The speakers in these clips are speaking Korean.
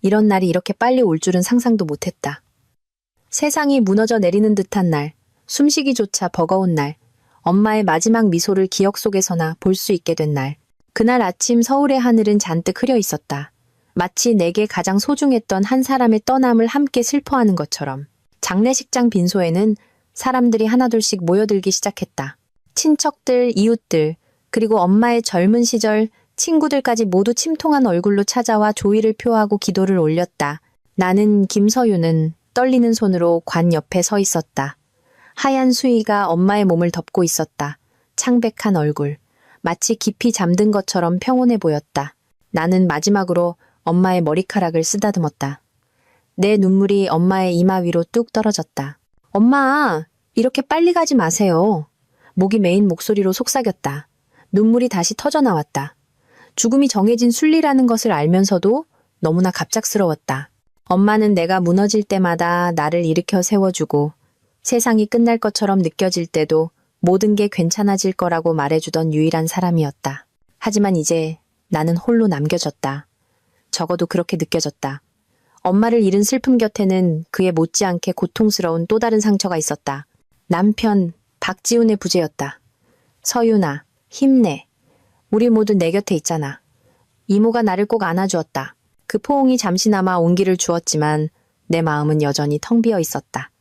이런 날이 이렇게 빨리 올 줄은 상상도 못했다. 세상이 무너져 내리는 듯한 날, 숨쉬기조차 버거운 날, 엄마의 마지막 미소를 기억 속에서나 볼 수 있게 된 날. 그날 아침 서울의 하늘은 잔뜩 흐려 있었다. 마치 내게 가장 소중했던 한 사람의 떠남을 함께 슬퍼하는 것처럼. 장례식장 빈소에는 사람들이 하나둘씩 모여들기 시작했다. 친척들, 이웃들, 그리고 엄마의 젊은 시절 친구들까지 모두 침통한 얼굴로 찾아와 조의를 표하고 기도를 올렸다. 나는 김서유는 떨리는 손으로 관 옆에 서 있었다. 하얀 수의가 엄마의 몸을 덮고 있었다. 창백한 얼굴, 마치 깊이 잠든 것처럼 평온해 보였다. 나는 마지막으로 엄마의 머리카락을 쓰다듬었다. 내 눈물이 엄마의 이마 위로 뚝 떨어졌다. 엄마, 이렇게 빨리 가지 마세요. 목이 메인 목소리로 속삭였다. 눈물이 다시 터져나왔다. 죽음이 정해진 순리라는 것을 알면서도 너무나 갑작스러웠다. 엄마는 내가 무너질 때마다 나를 일으켜 세워주고 세상이 끝날 것처럼 느껴질 때도 모든 게 괜찮아질 거라고 말해주던 유일한 사람이었다. 하지만 이제 나는 홀로 남겨졌다. 적어도 그렇게 느껴졌다. 엄마를 잃은 슬픔 곁에는 그의 못지않게 고통스러운 또 다른 상처가 있었다. 남편 박지훈의 부재였다. 서윤아, 힘내. 우리 모두 내 곁에 있잖아. 이모가 나를 꼭 안아주었다. 그 포옹이 잠시나마 온기를 주었지만 내 마음은 여전히 텅 비어 있었다.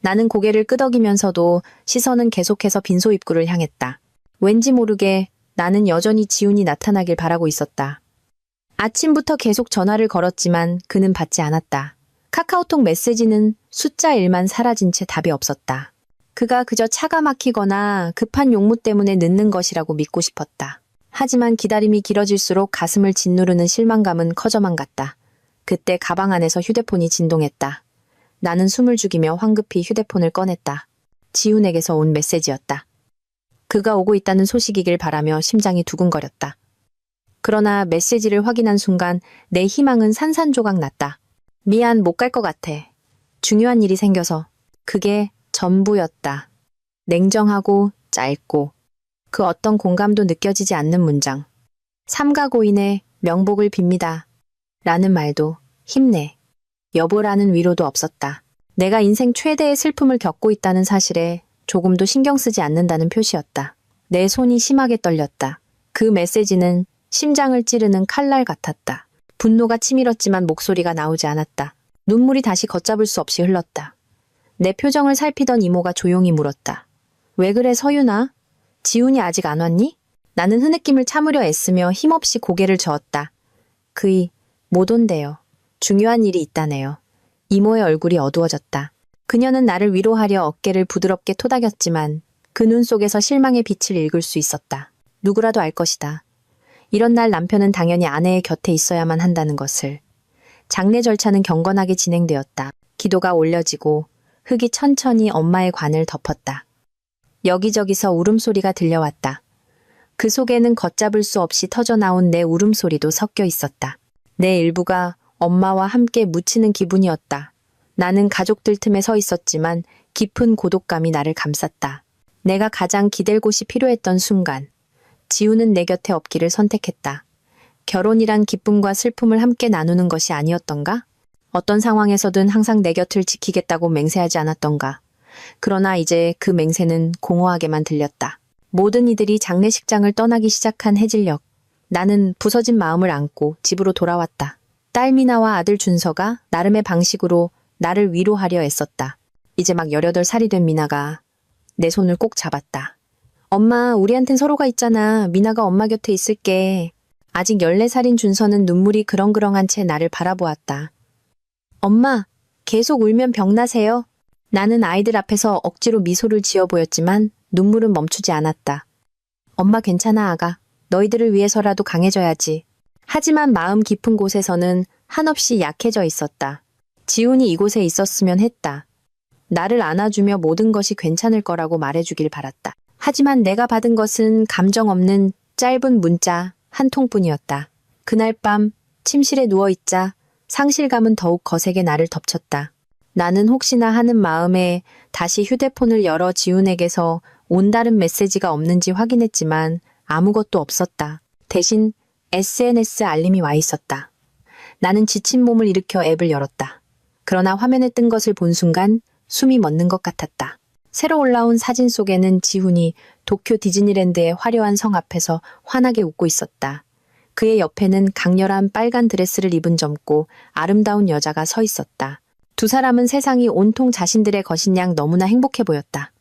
나는 고개를 끄덕이면서도 시선은 계속해서 빈소 입구를 향했다. 왠지 모르게 나는 여전히 지훈이 나타나길 바라고 있었다. 아침부터 계속 전화를 걸었지만 그는 받지 않았다. 카카오톡 메시지는 숫자 1만 사라진 채 답이 없었다. 그가 그저 차가 막히거나 급한 용무 때문에 늦는 것이라고 믿고 싶었다. 하지만 기다림이 길어질수록 가슴을 짓누르는 실망감은 커져만 갔다. 그때 가방 안에서 휴대폰이 진동했다. 나는 숨을 죽이며 황급히 휴대폰을 꺼냈다. 지훈에게서 온 메시지였다. 그가 오고 있다는 소식이길 바라며 심장이 두근거렸다. 그러나 메시지를 확인한 순간 내 희망은 산산조각 났다. 미안, 못 갈 것 같아. 중요한 일이 생겨서. 그게 전부였다. 냉정하고 짧고 그 어떤 공감도 느껴지지 않는 문장. 삼가 고인의 명복을 빕니다. 라는 말도 힘내. 여보라는 위로도 없었다. 내가 인생 최대의 슬픔을 겪고 있다는 사실에 조금도 신경 쓰지 않는다는 표시였다. 내 손이 심하게 떨렸다. 그 메시지는 심장을 찌르는 칼날 같았다. 분노가 치밀었지만 목소리가 나오지 않았다. 눈물이 다시 걷잡을 수 없이 흘렀다. 내 표정을 살피던 이모가 조용히 물었다. 왜 그래 서윤아? 지훈이 아직 안 왔니? 나는 흐느낌을 참으려 애쓰며 힘없이 고개를 저었다. 그이 못 온대요. 중요한 일이 있다네요. 이모의 얼굴이 어두워졌다. 그녀는 나를 위로하려 어깨를 부드럽게 토닥였지만 그 눈 속에서 실망의 빛을 읽을 수 있었다. 누구라도 알 것이다. 이런 날 남편은 당연히 아내의 곁에 있어야만 한다는 것을. 장례 절차는 경건하게 진행되었다. 기도가 올려지고 흙이 천천히 엄마의 관을 덮었다. 여기저기서 울음소리가 들려왔다. 그 속에는 걷잡을 수 없이 터져나온 내 울음소리도 섞여 있었다. 내 일부가 엄마와 함께 묻히는 기분이었다. 나는 가족들 틈에 서 있었지만 깊은 고독감이 나를 감쌌다. 내가 가장 기댈 곳이 필요했던 순간, 지우는 내 곁에 없기를 선택했다. 결혼이란 기쁨과 슬픔을 함께 나누는 것이 아니었던가? 어떤 상황에서든 항상 내 곁을 지키겠다고 맹세하지 않았던가? 그러나 이제 그 맹세는 공허하게만 들렸다. 모든 이들이 장례식장을 떠나기 시작한 해질녘, 나는 부서진 마음을 안고 집으로 돌아왔다. 딸 미나와 아들 준서가 나름의 방식으로 나를 위로하려 애썼다. 이제 막 18살이 된 미나가 내 손을 꼭 잡았다. 엄마, 우리한텐 서로가 있잖아. 미나가 엄마 곁에 있을게. 아직 14살인 준서는 눈물이 그렁그렁한 채 나를 바라보았다. 엄마, 계속 울면 병나세요? 나는 아이들 앞에서 억지로 미소를 지어 보였지만 눈물은 멈추지 않았다. 엄마 괜찮아, 아가. 너희들을 위해서라도 강해져야지. 하지만 마음 깊은 곳에서는 한없이 약해져 있었다. 지훈이 이곳에 있었으면 했다. 나를 안아주며 모든 것이 괜찮을 거라고 말해주길 바랐다. 하지만 내가 받은 것은 감정 없는 짧은 문자 한 통뿐이었다. 그날 밤 침실에 누워있자 상실감은 더욱 거세게 나를 덮쳤다. 나는 혹시나 하는 마음에 다시 휴대폰을 열어 지훈에게서 온다른 메시지가 없는지 확인했지만 아무것도 없었다. 대신 SNS 알림이 와 있었다. 나는 지친 몸을 일으켜 앱을 열었다. 그러나 화면에 뜬 것을 본 순간 숨이 멎는 것 같았다. 새로 올라온 사진 속에는 지훈이 도쿄 디즈니랜드의 화려한 성 앞에서 환하게 웃고 있었다. 그의 옆에는 강렬한 빨간 드레스를 입은 젊고 아름다운 여자가 서 있었다. 두 사람은 세상이 온통 자신들의 것인 양 너무나 행복해 보였다.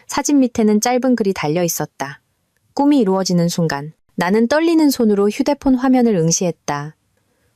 사진 밑에는 짧은 글이 달려 있었다. 꿈이 이루어지는 순간 나는 떨리는 손으로 휴대폰 화면을 응시했다.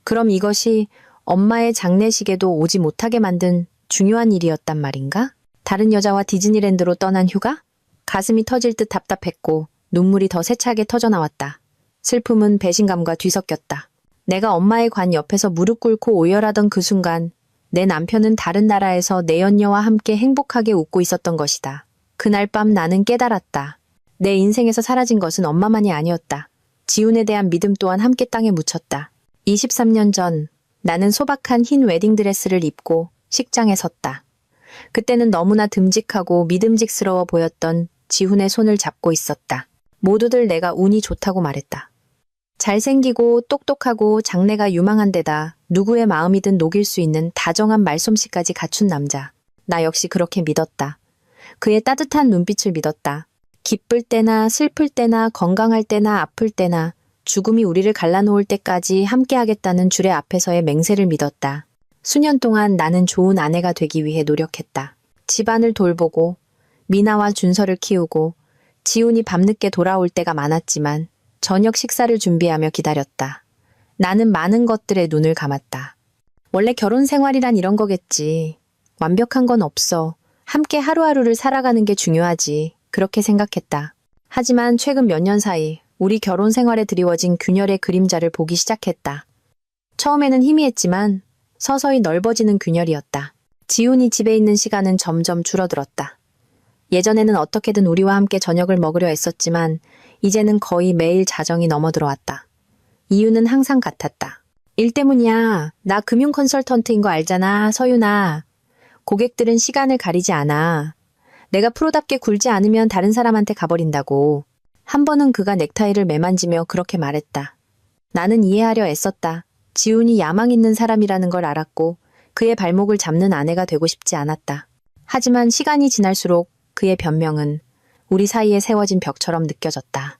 그럼 이것이 엄마의 장례식에도 오지 못하게 만든 중요한 일이었단 말인가? 다른 여자와 디즈니랜드로 떠난 휴가? 가슴이 터질 듯 답답했고 눈물이 더 세차게 터져나왔다. 슬픔은 배신감과 뒤섞였다. 내가 엄마의 관 옆에서 무릎 꿇고 오열하던 그 순간 내 남편은 다른 나라에서 내 연녀와 함께 행복하게 웃고 있었던 것이다. 그날 밤 나는 깨달았다. 내 인생에서 사라진 것은 엄마만이 아니었다. 지훈에 대한 믿음 또한 함께 땅에 묻혔다. 23년 전 나는 소박한 흰 웨딩드레스를 입고 식장에 섰다. 그때는 너무나 듬직하고 믿음직스러워 보였던 지훈의 손을 잡고 있었다. 모두들 내가 운이 좋다고 말했다. 잘생기고 똑똑하고 장래가 유망한 데다 누구의 마음이든 녹일 수 있는 다정한 말솜씨까지 갖춘 남자. 나 역시 그렇게 믿었다. 그의 따뜻한 눈빛을 믿었다. 기쁠 때나 슬플 때나 건강할 때나 아플 때나 죽음이 우리를 갈라놓을 때까지 함께하겠다는 주례 앞에서의 맹세를 믿었다. 수년 동안 나는 좋은 아내가 되기 위해 노력했다. 집안을 돌보고 미나와 준서를 키우고 지훈이 밤늦게 돌아올 때가 많았지만 저녁 식사를 준비하며 기다렸다. 나는 많은 것들에 눈을 감았다. 원래 결혼 생활이란 이런 거겠지. 완벽한 건 없어. 함께 하루하루를 살아가는 게 중요하지. 그렇게 생각했다. 하지만 최근 몇 년 사이 우리 결혼 생활에 드리워진 균열의 그림자를 보기 시작했다. 처음에는 희미했지만 서서히 넓어지는 균열이었다. 지훈이 집에 있는 시간은 점점 줄어들었다. 예전에는 어떻게든 우리와 함께 저녁을 먹으려 애썼지만 이제는 거의 매일 자정이 넘어들어왔다. 이유는 항상 같았다. 일 때문이야. 나 금융 컨설턴트인 거 알잖아, 서윤아. 고객들은 시간을 가리지 않아. 내가 프로답게 굴지 않으면 다른 사람한테 가버린다고. 한 번은 그가 넥타이를 매만지며 그렇게 말했다. 나는 이해하려 애썼다. 지훈이 야망 있는 사람이라는 걸 알았고 그의 발목을 잡는 아내가 되고 싶지 않았다. 하지만 시간이 지날수록 그의 변명은 우리 사이에 세워진 벽처럼 느껴졌다.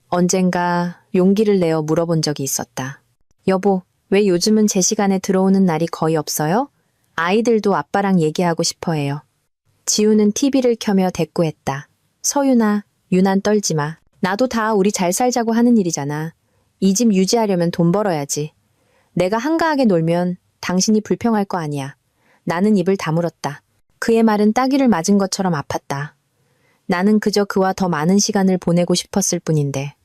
언젠가 용기를 내어 물어본 적이 있었다. 여보, 왜 요즘은 제 시간에 들어오는 날이 거의 없어요? 아이들도 아빠랑 얘기하고 싶어 해요. 지훈은 TV를 켜며 대꾸했다. 서윤아, 유난 떨지 마. 나도 다 우리 잘 살자고 하는 일이잖아. 이 집 유지하려면 돈 벌어야지. 내가 한가하게 놀면 당신이 불평할 거 아니야. 나는 입을 다물었다. 그의 말은 따귀를 맞은 것처럼 아팠다. 나는 그저 그와 더 많은 시간을 보내고 싶었을 뿐인데.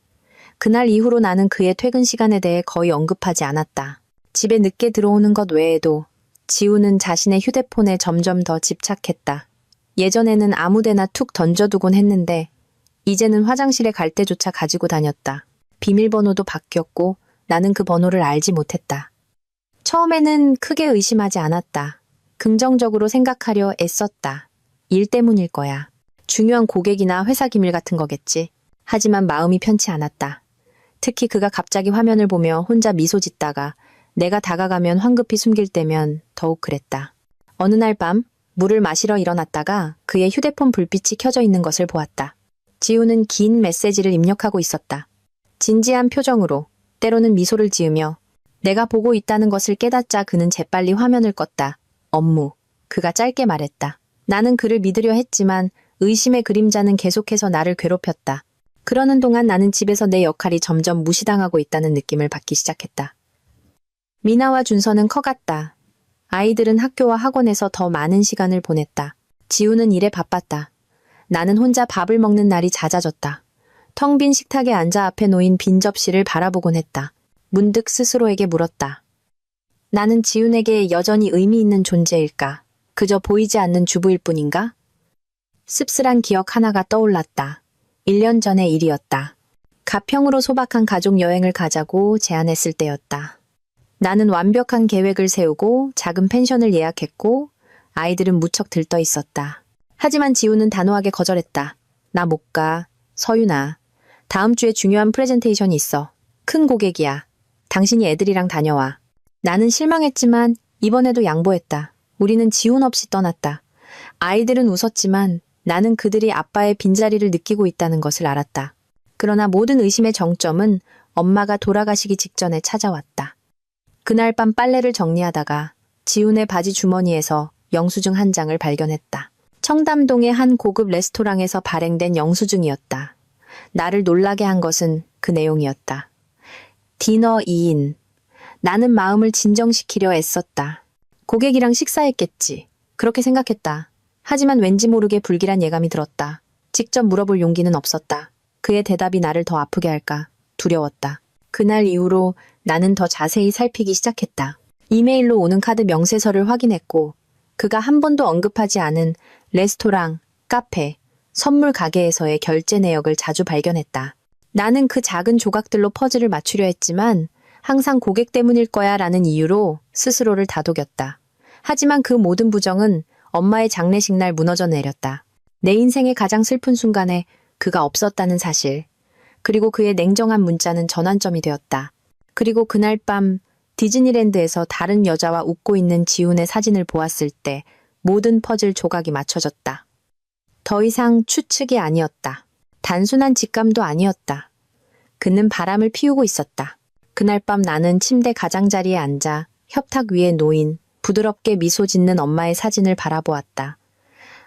그날 이후로 나는 그의 퇴근 시간에 대해 거의 언급하지 않았다. 집에 늦게 들어오는 것 외에도 지훈은 자신의 휴대폰에 점점 더 집착했다. 예전에는 아무데나 툭 던져두곤 했는데 이제는 화장실에 갈 때조차 가지고 다녔다. 비밀번호도 바뀌었고 나는 그 번호를 알지 못했다. 처음에는 크게 의심하지 않았다. 긍정적으로 생각하려 애썼다. 일 때문일 거야. 중요한 고객이나 회사 기밀 같은 거겠지. 하지만 마음이 편치 않았다. 특히 그가 갑자기 화면을 보며 혼자 미소 짓다가 내가 다가가면 황급히 숨길 때면 더욱 그랬다. 어느 날 밤 물을 마시러 일어났다가 그의 휴대폰 불빛이 켜져 있는 것을 보았다. 지훈은 긴 메시지를 입력하고 있었다. 진지한 표정으로 때로는 미소를 지으며 내가 보고 있다는 것을 깨닫자 그는 재빨리 화면을 껐다. 업무. 그가 짧게 말했다. 나는 그를 믿으려 했지만 의심의 그림자는 계속해서 나를 괴롭혔다. 그러는 동안 나는 집에서 내 역할이 점점 무시당하고 있다는 느낌을 받기 시작했다. 미나와 준서는 커갔다. 아이들은 학교와 학원에서 더 많은 시간을 보냈다. 지훈은 일에 바빴다. 나는 혼자 밥을 먹는 날이 잦아졌다. 텅 빈 식탁에 앉아 앞에 놓인 빈 접시를 바라보곤 했다. 문득 스스로에게 물었다. 나는 지훈에게 여전히 의미 있는 존재일까? 그저 보이지 않는 주부일 뿐인가? 씁쓸한 기억 하나가 떠올랐다. 1년 전의 일이었다. 가평으로 소박한 가족 여행을 가자고 제안했을 때였다. 나는 완벽한 계획을 세우고 작은 펜션을 예약했고 아이들은 무척 들떠 있었다. 하지만 지훈은 단호하게 거절했다. 나 못 가. 서윤아. 다음 주에 중요한 프레젠테이션이 있어. 큰 고객이야. 당신이 애들이랑 다녀와. 나는 실망했지만 이번에도 양보했다. 우리는 지혼 없이 떠났다. 아이들은 웃었지만 나는 그들이 아빠의 빈자리를 느끼고 있다는 것을 알았다. 그러나 모든 의심의 정점은 엄마가 돌아가시기 직전에 찾아왔다. 그날 밤 빨래를 정리하다가 지훈의 바지 주머니에서 영수증 한 장을 발견했다. 청담동의 한 고급 레스토랑에서 발행된 영수증이었다. 나를 놀라게 한 것은 그 내용이었다. 디너 2인. 나는 마음을 진정시키려 애썼다. 고객이랑 식사했겠지. 그렇게 생각했다. 하지만 왠지 모르게 불길한 예감이 들었다. 직접 물어볼 용기는 없었다. 그의 대답이 나를 더 아프게 할까 두려웠다. 그날 이후로 나는 더 자세히 살피기 시작했다. 이메일로 오는 카드 명세서를 확인했고 그가 한 번도 언급하지 않은 레스토랑, 카페, 선물 가게에서의 결제 내역을 자주 발견했다. 나는 그 작은 조각들로 퍼즐을 맞추려 했지만 항상 고객 때문일 거야 라는 이유로 스스로를 다독였다. 하지만 그 모든 부정은 엄마의 장례식 날 무너져 내렸다. 내 인생의 가장 슬픈 순간에 그가 없었다는 사실. 그리고 그의 냉정한 문자는 전환점이 되었다. 그리고 그날 밤 디즈니랜드에서 다른 여자와 웃고 있는 지훈의 사진을 보았을 때 모든 퍼즐 조각이 맞춰졌다. 더 이상 추측이 아니었다. 단순한 직감도 아니었다. 그는 바람을 피우고 있었다. 그날 밤 나는 침대 가장자리에 앉아 협탁 위에 놓인 부드럽게 미소 짓는 엄마의 사진을 바라보았다.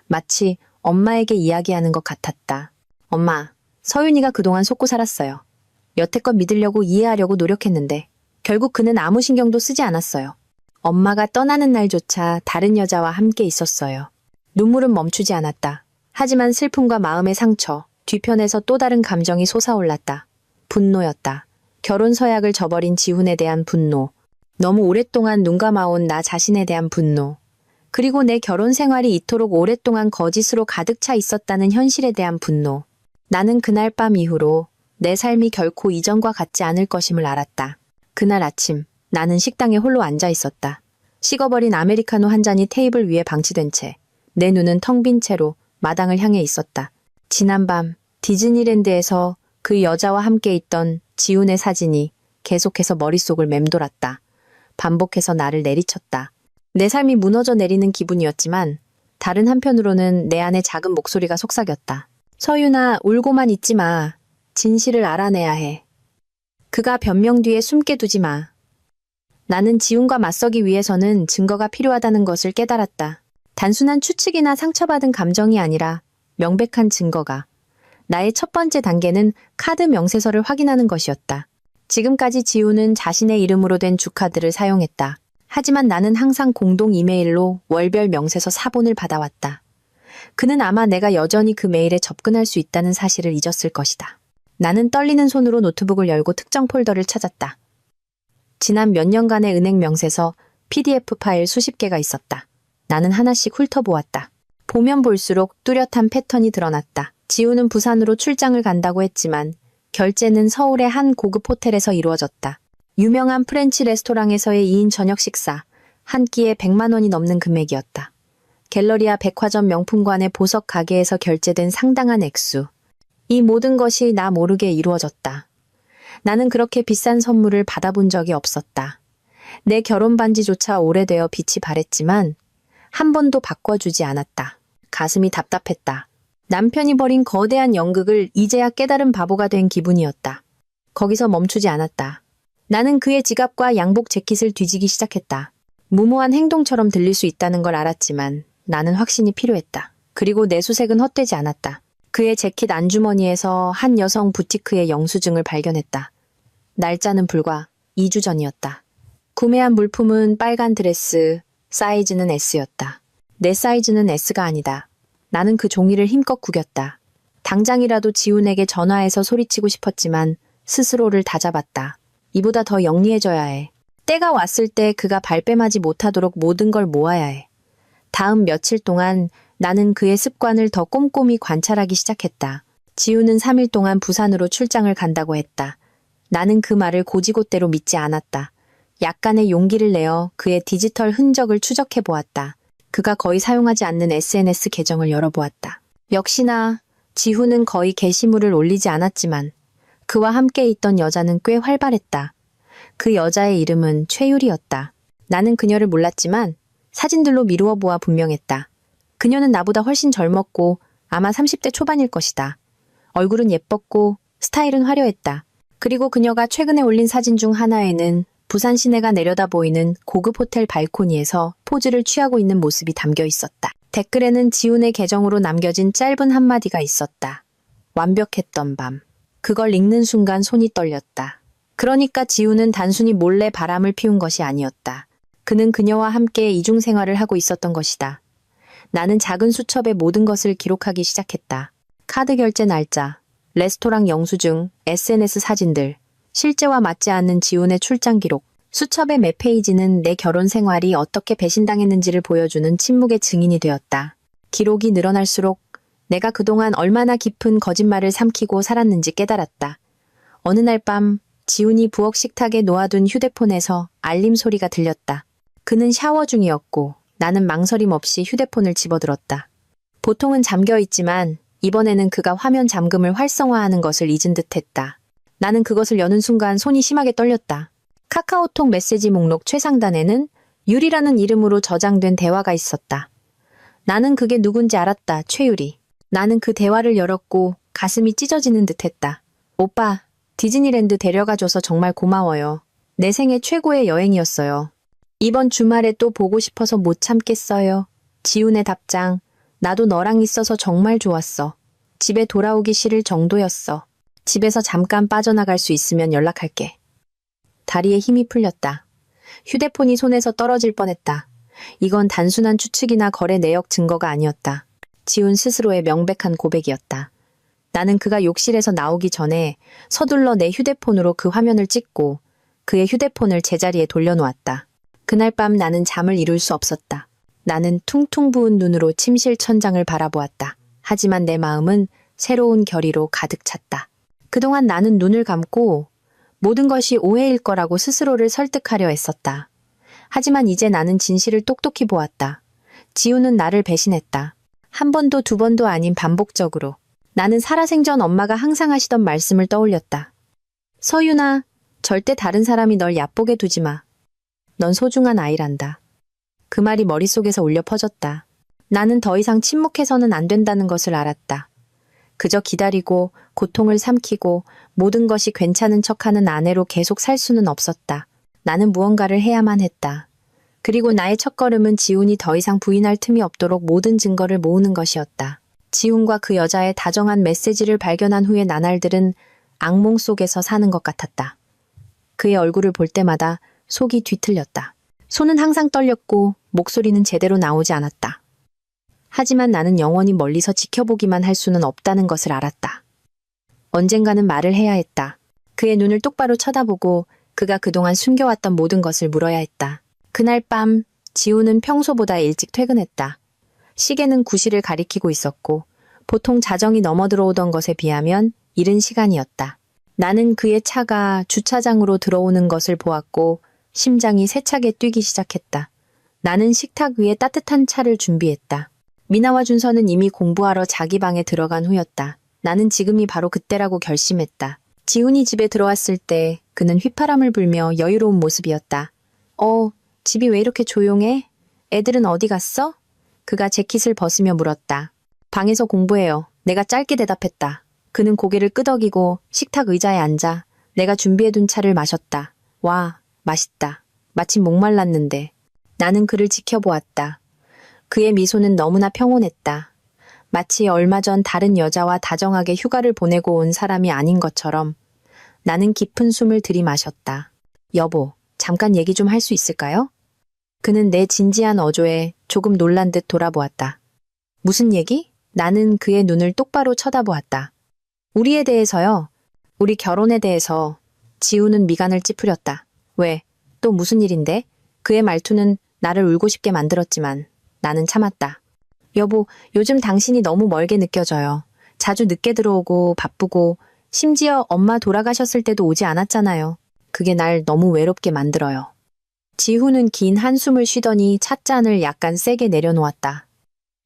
마치 엄마에게 이야기하는 것 같았다. 엄마, 서윤이가 그동안 속고 살았어요. 여태껏 믿으려고 이해하려고 노력했는데 결국 그는 아무 신경도 쓰지 않았어요. 엄마가 떠나는 날조차 다른 여자와 함께 있었어요. 눈물은 멈추지 않았다. 하지만 슬픔과 마음의 상처, 뒤편에서 또 다른 감정이 솟아올랐다. 분노였다. 결혼 서약을 저버린 지훈에 대한 분노. 너무 오랫동안 눈 감아온 나 자신에 대한 분노. 그리고 내 결혼 생활이 이토록 오랫동안 거짓으로 가득 차 있었다는 현실에 대한 분노. 나는 그날 밤 이후로 내 삶이 결코 이전과 같지 않을 것임을 알았다. 그날 아침 나는 식당에 홀로 앉아 있었다. 식어버린 아메리카노 한 잔이 테이블 위에 방치된 채 내 눈은 텅 빈 채로 마당을 향해 있었다. 지난밤 디즈니랜드에서 그 여자와 함께 있던 지훈의 사진이 계속해서 머릿속을 맴돌았다. 반복해서 나를 내리쳤다. 내 삶이 무너져 내리는 기분이었지만 다른 한편으로는 내 안에 작은 목소리가 속삭였다. 서윤아, 울고만 있지 마. 진실을 알아내야 해. 그가 변명 뒤에 숨게 두지 마. 나는 지훈과 맞서기 위해서는 증거가 필요하다는 것을 깨달았다. 단순한 추측이나 상처받은 감정이 아니라 명백한 증거가. 나의 첫 번째 단계는 카드 명세서를 확인하는 것이었다. 지금까지 지훈은 자신의 이름으로 된 주카드를 사용했다. 하지만 나는 항상 공동 이메일로 월별 명세서 4본을 받아왔다. 그는 아마 내가 여전히 그 메일에 접근할 수 있다는 사실을 잊었을 것이다. 나는 떨리는 손으로 노트북을 열고 특정 폴더를 찾았다. 지난 몇 년간의 은행 명세서, PDF 파일 수십 개가 있었다. 나는 하나씩 훑어보았다. 보면 볼수록 뚜렷한 패턴이 드러났다. 지훈은 부산으로 출장을 간다고 했지만 결제는 서울의 한 고급 호텔에서 이루어졌다. 유명한 프렌치 레스토랑에서의 2인 저녁 식사, 한 끼에 100만 원이 넘는 금액이었다. 갤러리아 백화점 명품관의 보석 가게에서 결제된 상당한 액수. 이 모든 것이 나 모르게 이루어졌다. 나는 그렇게 비싼 선물을 받아본 적이 없었다. 내 결혼 반지조차 오래되어 빛이 바랬지만 한 번도 바꿔주지 않았다. 가슴이 답답했다. 남편이 벌인 거대한 연극을 이제야 깨달은 바보가 된 기분이었다. 거기서 멈추지 않았다. 나는 그의 지갑과 양복 재킷을 뒤지기 시작했다. 무모한 행동처럼 들릴 수 있다는 걸 알았지만 나는 확신이 필요했다. 그리고 내 수색은 헛되지 않았다. 그의 재킷 안주머니에서 한 여성 부티크의 영수증을 발견했다. 날짜는 불과 2주 전이었다. 구매한 물품은 빨간 드레스, 사이즈는 S였다. 내 사이즈는 S가 아니다. 나는 그 종이를 힘껏 구겼다. 당장이라도 지훈에게 전화해서 소리치고 싶었지만 스스로를 다잡았다. 이보다 더 영리해져야 해. 때가 왔을 때 그가 발뺌하지 못하도록 모든 걸 모아야 해. 다음 며칠 동안 나는 그의 습관을 더 꼼꼼히 관찰하기 시작했다. 지훈은 3일 동안 부산으로 출장을 간다고 했다. 나는 그 말을 고지고대로 믿지 않았다. 약간의 용기를 내어 그의 디지털 흔적을 추적해 보았다. 그가 거의 사용하지 않는 SNS 계정을 열어보았다. 역시나 지훈은 거의 게시물을 올리지 않았지만 그와 함께 있던 여자는 꽤 활발했다. 그 여자의 이름은 최유리였다. 나는 그녀를 몰랐지만 사진들로 미루어 보아 분명했다. 그녀는 나보다 훨씬 젊었고 아마 30대 초반일 것이다. 얼굴은 예뻤고 스타일은 화려했다. 그리고 그녀가 최근에 올린 사진 중 하나에는 부산 시내가 내려다 보이는 고급 호텔 발코니에서 포즈를 취하고 있는 모습이 담겨 있었다. 댓글에는 지훈의 계정으로 남겨진 짧은 한마디가 있었다. 완벽했던 밤. 그걸 읽는 순간 손이 떨렸다. 그러니까 지훈은 단순히 몰래 바람을 피운 것이 아니었다. 그는 그녀와 함께 이중생활을 하고 있었던 것이다. 나는 작은 수첩에 모든 것을 기록하기 시작했다. 카드 결제 날짜, 레스토랑 영수증, SNS 사진들, 실제와 맞지 않는 지훈의 출장 기록. 수첩의 몇 페이지는 내 결혼 생활이 어떻게 배신당했는지를 보여주는 침묵의 증인이 되었다. 기록이 늘어날수록 내가 그동안 얼마나 깊은 거짓말을 삼키고 살았는지 깨달았다. 어느 날 밤 지훈이 부엌 식탁에 놓아둔 휴대폰에서 알림 소리가 들렸다. 그는 샤워 중이었고 나는 망설임 없이 휴대폰을 집어들었다. 보통은 잠겨 있지만 이번에는 그가 화면 잠금을 활성화하는 것을 잊은 듯했다. 나는 그것을 여는 순간 손이 심하게 떨렸다. 카카오톡 메시지 목록 최상단에는 유리라는 이름으로 저장된 대화가 있었다. 나는 그게 누군지 알았다. 최유리. 나는 그 대화를 열었고 가슴이 찢어지는 듯했다. 오빠, 디즈니랜드 데려가줘서 정말 고마워요. 내 생애 최고의 여행이었어요. 이번 주말에 또 보고 싶어서 못 참겠어요. 지훈의 답장. 나도 너랑 있어서 정말 좋았어. 집에 돌아오기 싫을 정도였어. 집에서 잠깐 빠져나갈 수 있으면 연락할게. 다리에 힘이 풀렸다. 휴대폰이 손에서 떨어질 뻔했다. 이건 단순한 추측이나 거래 내역 증거가 아니었다. 지훈 스스로의 명백한 고백이었다. 나는 그가 욕실에서 나오기 전에 서둘러 내 휴대폰으로 그 화면을 찍고 그의 휴대폰을 제자리에 돌려놓았다. 그날 밤 나는 잠을 이룰 수 없었다. 나는 퉁퉁 부은 눈으로 침실 천장을 바라보았다. 하지만 내 마음은 새로운 결의로 가득 찼다. 그동안 나는 눈을 감고 모든 것이 오해일 거라고 스스로를 설득하려 했었다. 하지만 이제 나는 진실을 똑똑히 보았다. 지훈은 나를 배신했다. 한 번도 두 번도 아닌 반복적으로. 나는 살아생전 엄마가 항상 하시던 말씀을 떠올렸다. 서윤아, 절대 다른 사람이 널 얕보게 두지 마. 넌 소중한 아이란다. 그 말이 머릿속에서 울려 퍼졌다. 나는 더 이상 침묵해서는 안 된다는 것을 알았다. 그저 기다리고 고통을 삼키고 모든 것이 괜찮은 척하는 아내로 계속 살 수는 없었다. 나는 무언가를 해야만 했다. 그리고 나의 첫걸음은 지훈이 더 이상 부인할 틈이 없도록 모든 증거를 모으는 것이었다. 지훈과 그 여자의 다정한 메시지를 발견한 후의 나날들은 악몽 속에서 사는 것 같았다. 그의 얼굴을 볼 때마다 속이 뒤틀렸다. 손은 항상 떨렸고 목소리는 제대로 나오지 않았다. 하지만 나는 영원히 멀리서 지켜보기만 할 수는 없다는 것을 알았다. 언젠가는 말을 해야 했다. 그의 눈을 똑바로 쳐다보고 그가 그동안 숨겨왔던 모든 것을 물어야 했다. 그날 밤 지훈은 평소보다 일찍 퇴근했다. 시계는 9시를 가리키고 있었고 보통 자정이 넘어 들어오던 것에 비하면 이른 시간이었다. 나는 그의 차가 주차장으로 들어오는 것을 보았고 심장이 세차게 뛰기 시작했다. 나는 식탁 위에 따뜻한 차를 준비했다. 미나와 준서는 이미 공부하러 자기 방에 들어간 후였다. 나는 지금이 바로 그때라고 결심했다. 지훈이 집에 들어왔을 때 그는 휘파람을 불며 여유로운 모습이었다. 집이 왜 이렇게 조용해? 애들은 어디 갔어? 그가 재킷을 벗으며 물었다. 방에서 공부해요. 내가 짧게 대답했다. 그는 고개를 끄덕이고 식탁 의자에 앉아 내가 준비해둔 차를 마셨다. 와, 맛있다. 마침 목말랐는데. 나는 그를 지켜보았다. 그의 미소는 너무나 평온했다. 마치 얼마 전 다른 여자와 다정하게 휴가를 보내고 온 사람이 아닌 것처럼. 나는 깊은 숨을 들이마셨다. 여보, 잠깐 얘기 좀 할 수 있을까요? 그는 내 진지한 어조에 조금 놀란 듯 돌아보았다. 무슨 얘기? 나는 그의 눈을 똑바로 쳐다보았다. 우리에 대해서요. 우리 결혼에 대해서. 지훈은 미간을 찌푸렸다. 왜? 또 무슨 일인데? 그의 말투는 나를 울고 싶게 만들었지만 나는 참았다. 여보, 요즘 당신이 너무 멀게 느껴져요. 자주 늦게 들어오고 바쁘고 심지어 엄마 돌아가셨을 때도 오지 않았잖아요. 그게 날 너무 외롭게 만들어요. 지훈은 긴 한숨을 쉬더니 찻잔을 약간 세게 내려놓았다.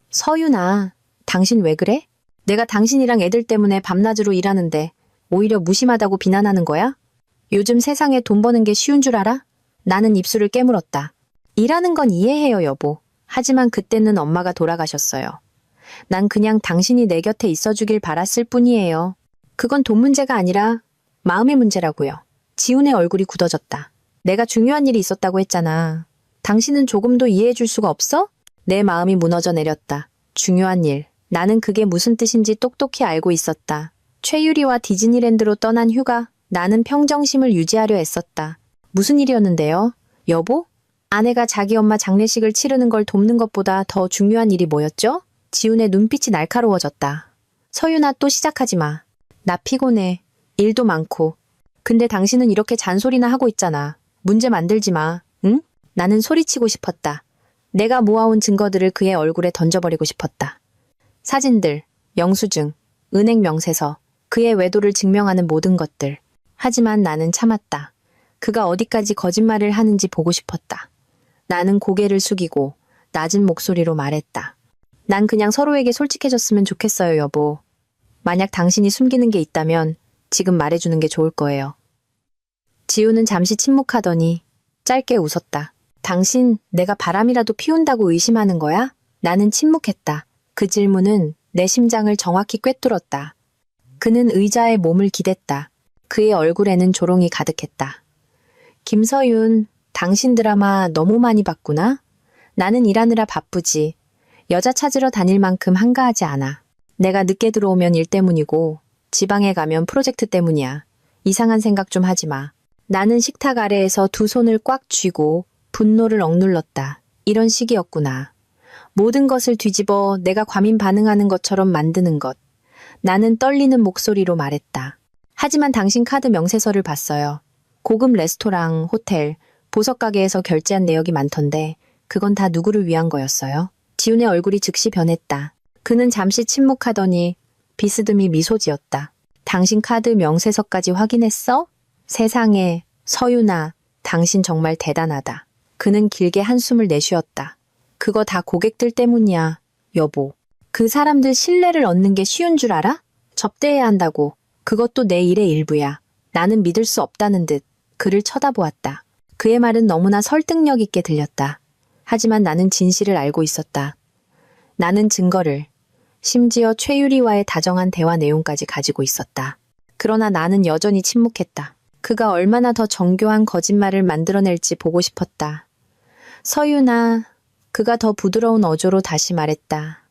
서윤아, 당신 왜 그래? 내가 당신이랑 애들 때문에 밤낮으로 일하는데 오히려 무심하다고 비난하는 거야? 요즘 세상에 돈 버는 게 쉬운 줄 알아? 나는 입술을 깨물었다. 일하는 건 이해해요, 여보. 하지만 그때는 엄마가 돌아가셨어요. 난 그냥 당신이 내 곁에 있어주길 바랐을 뿐이에요. 그건 돈 문제가 아니라 마음의 문제라고요. 지훈의 얼굴이 굳어졌다. 내가 중요한 일이 있었다고 했잖아. 당신은 조금도 이해해줄 수가 없어? 내 마음이 무너져 내렸다. 중요한 일. 나는 그게 무슨 뜻인지 똑똑히 알고 있었다. 최유리와 디즈니랜드로 떠난 휴가. 나는 평정심을 유지하려 애썼다. 무슨 일이었는데요? 여보? 아내가 자기 엄마 장례식을 치르는 걸 돕는 것보다 더 중요한 일이 뭐였죠? 지훈의 눈빛이 날카로워졌다. 서윤아, 또 시작하지 마. 나 피곤해. 일도 많고. 근데 당신은 이렇게 잔소리나 하고 있잖아. 문제 만들지 마. 응? 나는 소리치고 싶었다. 내가 모아온 증거들을 그의 얼굴에 던져버리고 싶었다. 사진들, 영수증, 은행 명세서, 그의 외도를 증명하는 모든 것들. 하지만 나는 참았다. 그가 어디까지 거짓말을 하는지 보고 싶었다. 나는 고개를 숙이고 낮은 목소리로 말했다. 난 그냥 서로에게 솔직해졌으면 좋겠어요, 여보. 만약 당신이 숨기는 게 있다면 지금 말해주는 게 좋을 거예요. 지우는 잠시 침묵하더니 짧게 웃었다. 당신, 내가 바람이라도 피운다고 의심하는 거야? 나는 침묵했다. 그 질문은 내 심장을 정확히 꿰뚫었다. 그는 의자에 몸을 기댔다. 그의 얼굴에는 조롱이 가득했다. 김서윤, 당신 드라마 너무 많이 봤구나? 나는 일하느라 바쁘지. 여자 찾으러 다닐 만큼 한가하지 않아. 내가 늦게 들어오면 일 때문이고 지방에 가면 프로젝트 때문이야. 이상한 생각 좀 하지 마. 나는 식탁 아래에서 두 손을 꽉 쥐고 분노를 억눌렀다. 이런 식이었구나. 모든 것을 뒤집어 내가 과민 반응하는 것처럼 만드는 것. 나는 떨리는 목소리로 말했다. 하지만 당신 카드 명세서를 봤어요. 고급 레스토랑, 호텔, 보석가게에서 결제한 내역이 많던데 그건 다 누구를 위한 거였어요? 지훈의 얼굴이 즉시 변했다. 그는 잠시 침묵하더니 비스듬히 미소 지었다. 당신 카드 명세서까지 확인했어? 세상에, 서윤아, 당신 정말 대단하다. 그는 길게 한숨을 내쉬었다. 그거 다 고객들 때문이야, 여보. 그 사람들 신뢰를 얻는 게 쉬운 줄 알아? 접대해야 한다고. 그것도 내 일의 일부야. 나는 믿을 수 없다는 듯 그를 쳐다보았다. 그의 말은 너무나 설득력 있게 들렸다. 하지만 나는 진실을 알고 있었다. 나는 증거를, 심지어 최유리와의 다정한 대화 내용까지 가지고 있었다. 그러나 나는 여전히 침묵했다. 그가 얼마나 더 정교한 거짓말을 만들어낼지 보고 싶었다. 서윤아, 그가 더 부드러운 어조로 다시 말했다.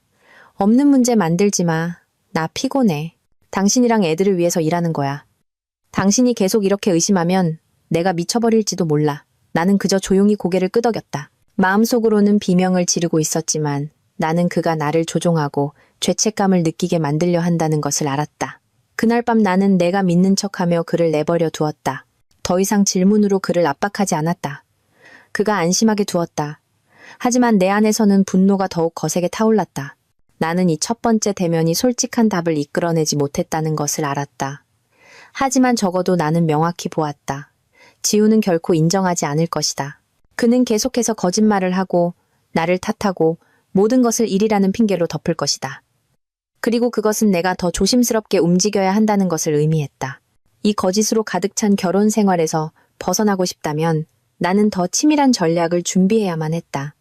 없는 문제 만들지 마. 나 피곤해. 당신이랑 애들을 위해서 일하는 거야. 당신이 계속 이렇게 의심하면 내가 미쳐버릴지도 몰라. 나는 그저 조용히 고개를 끄덕였다. 마음속으로는 비명을 지르고 있었지만 나는 그가 나를 조종하고 죄책감을 느끼게 만들려 한다는 것을 알았다. 그날 밤 나는 내가 믿는 척하며 그를 내버려 두었다. 더 이상 질문으로 그를 압박하지 않았다. 그가 안심하게 두었다. 하지만 내 안에서는 분노가 더욱 거세게 타올랐다. 나는 이 첫 번째 대면이 솔직한 답을 이끌어내지 못했다는 것을 알았다. 하지만 적어도 나는 명확히 보았다. 지우는 결코 인정하지 않을 것이다. 그는 계속해서 거짓말을 하고 나를 탓하고 모든 것을 일이라는 핑계로 덮을 것이다. 그리고 그것은 내가 더 조심스럽게 움직여야 한다는 것을 의미했다. 이 거짓으로 가득 찬 결혼 생활에서 벗어나고 싶다면 나는 더 치밀한 전략을 준비해야만 했다.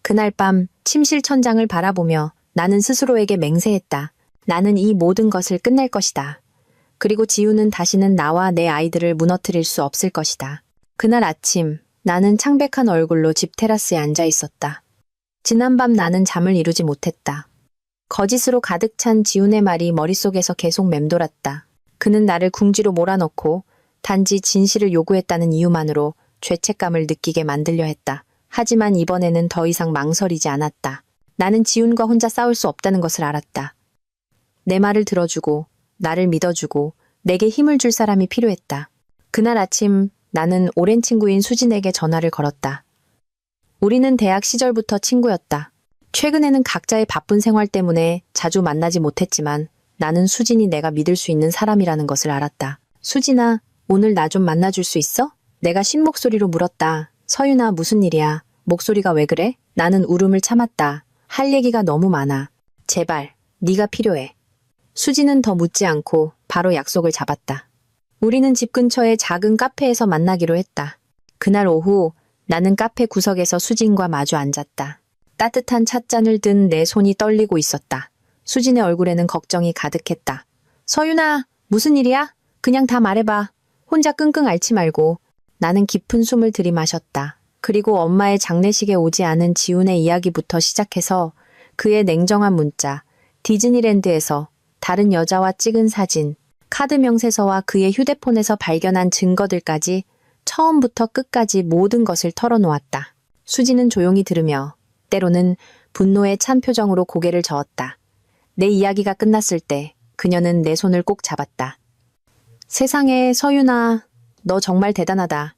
그날 밤 침실 천장을 바라보며 나는 스스로에게 맹세했다. 나는 이 모든 것을 끝낼 것이다. 그리고 지우는 다시는 나와 내 아이들을 무너뜨릴 수 없을 것이다. 그날 아침 나는 창백한 얼굴로 집 테라스에 앉아 있었다. 지난밤 나는 잠을 이루지 못했다. 거짓으로 가득 찬 지훈의 말이 머릿속에서 계속 맴돌았다. 그는 나를 궁지로 몰아넣고 단지 진실을 요구했다는 이유만으로 죄책감을 느끼게 만들려 했다. 하지만 이번에는 더 이상 망설이지 않았다. 나는 지훈과 혼자 싸울 수 없다는 것을 알았다. 내 말을 들어주고 나를 믿어주고 내게 힘을 줄 사람이 필요했다. 그날 아침 나는 오랜 친구인 수진에게 전화를 걸었다. 우리는 대학 시절부터 친구였다. 최근에는 각자의 바쁜 생활 때문에 자주 만나지 못했지만 나는 수진이 내가 믿을 수 있는 사람이라는 것을 알았다. 수진아, 오늘 나 좀 만나줄 수 있어? 내가 쉰 목소리로 물었다. 서윤아, 무슨 일이야? 목소리가 왜 그래? 나는 울음을 참았다. 할 얘기가 너무 많아. 제발, 네가 필요해. 수진은 더 묻지 않고 바로 약속을 잡았다. 우리는 집 근처의 작은 카페에서 만나기로 했다. 그날 오후 나는 카페 구석에서 수진과 마주 앉았다. 따뜻한 찻잔을 든 내 손이 떨리고 있었다. 수진의 얼굴에는 걱정이 가득했다. 서윤아, 무슨 일이야? 그냥 다 말해봐. 혼자 끙끙 앓지 말고. 나는 깊은 숨을 들이마셨다. 그리고 엄마의 장례식에 오지 않은 지훈의 이야기부터 시작해서 그의 냉정한 문자, 디즈니랜드에서 다른 여자와 찍은 사진, 카드 명세서와 그의 휴대폰에서 발견한 증거들까지 처음부터 끝까지 모든 것을 털어놓았다. 수지는 조용히 들으며 때로는 분노에 찬 표정으로 고개를 저었다. 내 이야기가 끝났을 때 그녀는 내 손을 꼭 잡았다. 세상에, 서윤아, 너 정말 대단하다.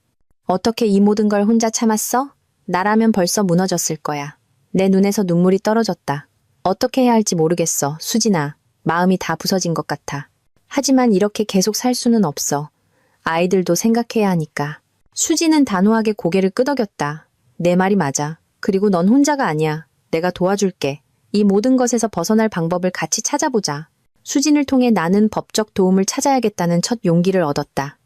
어떻게 이 모든 걸 혼자 참았어? 나라면 벌써 무너졌을 거야. 내 눈에서 눈물이 떨어졌다. 어떻게 해야 할지 모르겠어, 수진아. 마음이 다 부서진 것 같아. 하지만 이렇게 계속 살 수는 없어. 아이들도 생각해야 하니까. 수지는 단호하게 고개를 끄덕였다. 내 말이 맞아. 그리고 넌 혼자가 아니야. 내가 도와줄게. 이 모든 것에서 벗어날 방법을 같이 찾아보자. 수진을 통해 나는 법적 도움을 찾아야겠다는 첫 용기를 얻었다.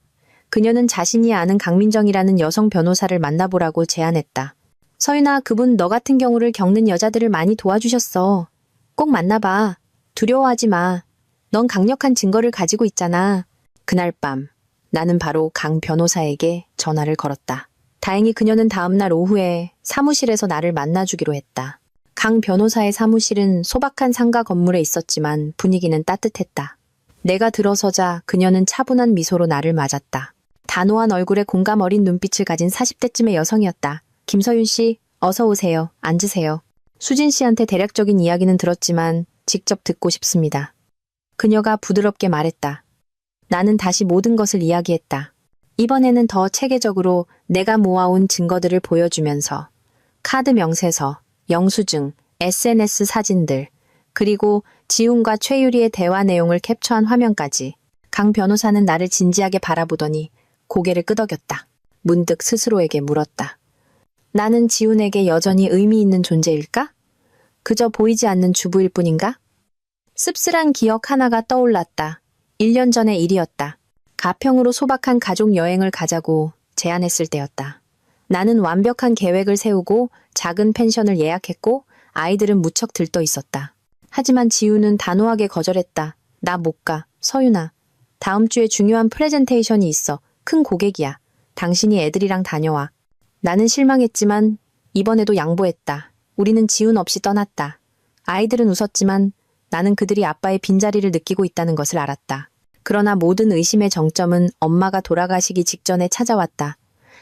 그녀는 자신이 아는 강민정이라는 여성 변호사를 만나보라고 제안했다. 서윤아, 그분 너 같은 경우를 겪는 여자들을 많이 도와주셨어. 꼭 만나봐. 두려워하지 마. 넌 강력한 증거를 가지고 있잖아. 그날 밤 나는 바로 강 변호사에게 전화를 걸었다. 다행히 그녀는 다음날 오후에 사무실에서 나를 만나주기로 했다. 강 변호사의 사무실은 소박한 상가 건물에 있었지만 분위기는 따뜻했다. 내가 들어서자 그녀는 차분한 미소로 나를 맞았다. 단호한 얼굴에 공감 어린 눈빛을 가진 40대쯤의 여성이었다. 김서윤 씨, 어서 오세요. 앉으세요. 수진 씨한테 대략적인 이야기는 들었지만 직접 듣고 싶습니다. 그녀가 부드럽게 말했다. 나는 다시 모든 것을 이야기했다. 이번에는 더 체계적으로 내가 모아온 증거들을 보여주면서 카드 명세서, 영수증, SNS 사진들, 그리고 지훈과 최유리의 대화 내용을 캡처한 화면까지. 강 변호사는 나를 진지하게 바라보더니 고개를 끄덕였다. 문득 스스로에게 물었다. 나는 지훈에게 여전히 의미 있는 존재일까? 그저 보이지 않는 주부일 뿐인가? 씁쓸한 기억 하나가 떠올랐다. 1년 전의 일이었다. 가평으로 소박한 가족 여행을 가자고 제안했을 때였다. 나는 완벽한 계획을 세우고 작은 펜션을 예약했고 아이들은 무척 들떠 있었다. 하지만 지우는 단호하게 거절했다. 나 못 가. 서윤아. 다음 주에 중요한 프레젠테이션이 있어. 큰 고객이야. 당신이 애들이랑 다녀와. 나는 실망했지만 이번에도 양보했다. 우리는 지훈 없이 떠났다. 아이들은 웃었지만 나는 그들이 아빠의 빈자리를 느끼고 있다는 것을 알았다. 그러나 모든 의심의 정점은 엄마가 돌아가시기 직전에 찾아왔다.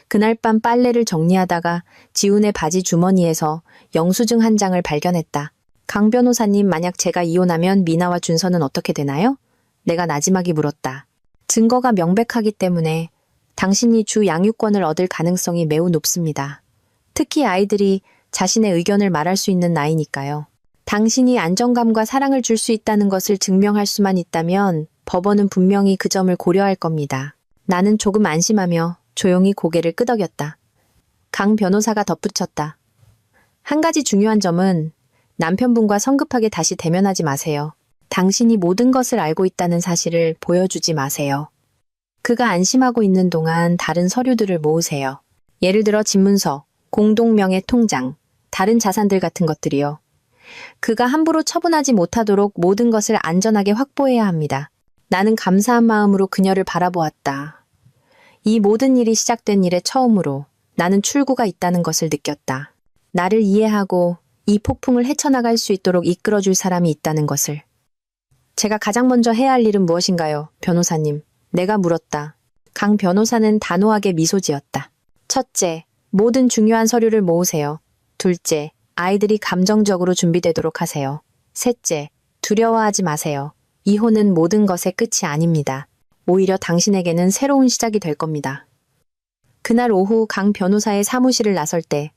그날 밤 빨래를 정리하다가 지훈의 바지 주머니에서 영수증 한 장을 발견했다. 강 변호사님, 만약 제가 이혼하면 미나와 준서는 어떻게 되나요? 내가 나지막이 물었다. 증거가 명백하기 때문에 당신이 주 양육권을 얻을 가능성이 매우 높습니다. 특히 아이들이 자신의 의견을 말할 수 있는 나이니까요. 당신이 안정감과 사랑을 줄 수 있다는 것을 증명할 수만 있다면 법원은 분명히 그 점을 고려할 겁니다. 나는 조금 안심하며 조용히 고개를 끄덕였다. 강 변호사가 덧붙였다. 한 가지 중요한 점은 남편분과 성급하게 다시 대면하지 마세요. 당신이 모든 것을 알고 있다는 사실을 보여주지 마세요. 그가 안심하고 있는 동안 다른 서류들을 모으세요. 예를 들어 집문서, 공동명의 통장, 다른 자산들 같은 것들이요. 그가 함부로 처분하지 못하도록 모든 것을 안전하게 확보해야 합니다. 나는 감사한 마음으로 그녀를 바라보았다. 이 모든 일이 시작된 일의 처음으로 나는 출구가 있다는 것을 느꼈다. 나를 이해하고 이 폭풍을 헤쳐나갈 수 있도록 이끌어줄 사람이 있다는 것을. 제가 가장 먼저 해야 할 일은 무엇인가요, 변호사님? 내가 물었다. 강 변호사는 단호하게 미소 지었다. 첫째, 모든 중요한 서류를 모으세요. 둘째, 아이들이 감정적으로 준비되도록 하세요. 셋째, 두려워하지 마세요. 이혼은 모든 것의 끝이 아닙니다. 오히려 당신에게는 새로운 시작이 될 겁니다. 그날 오후 강 변호사의 사무실을 나설 때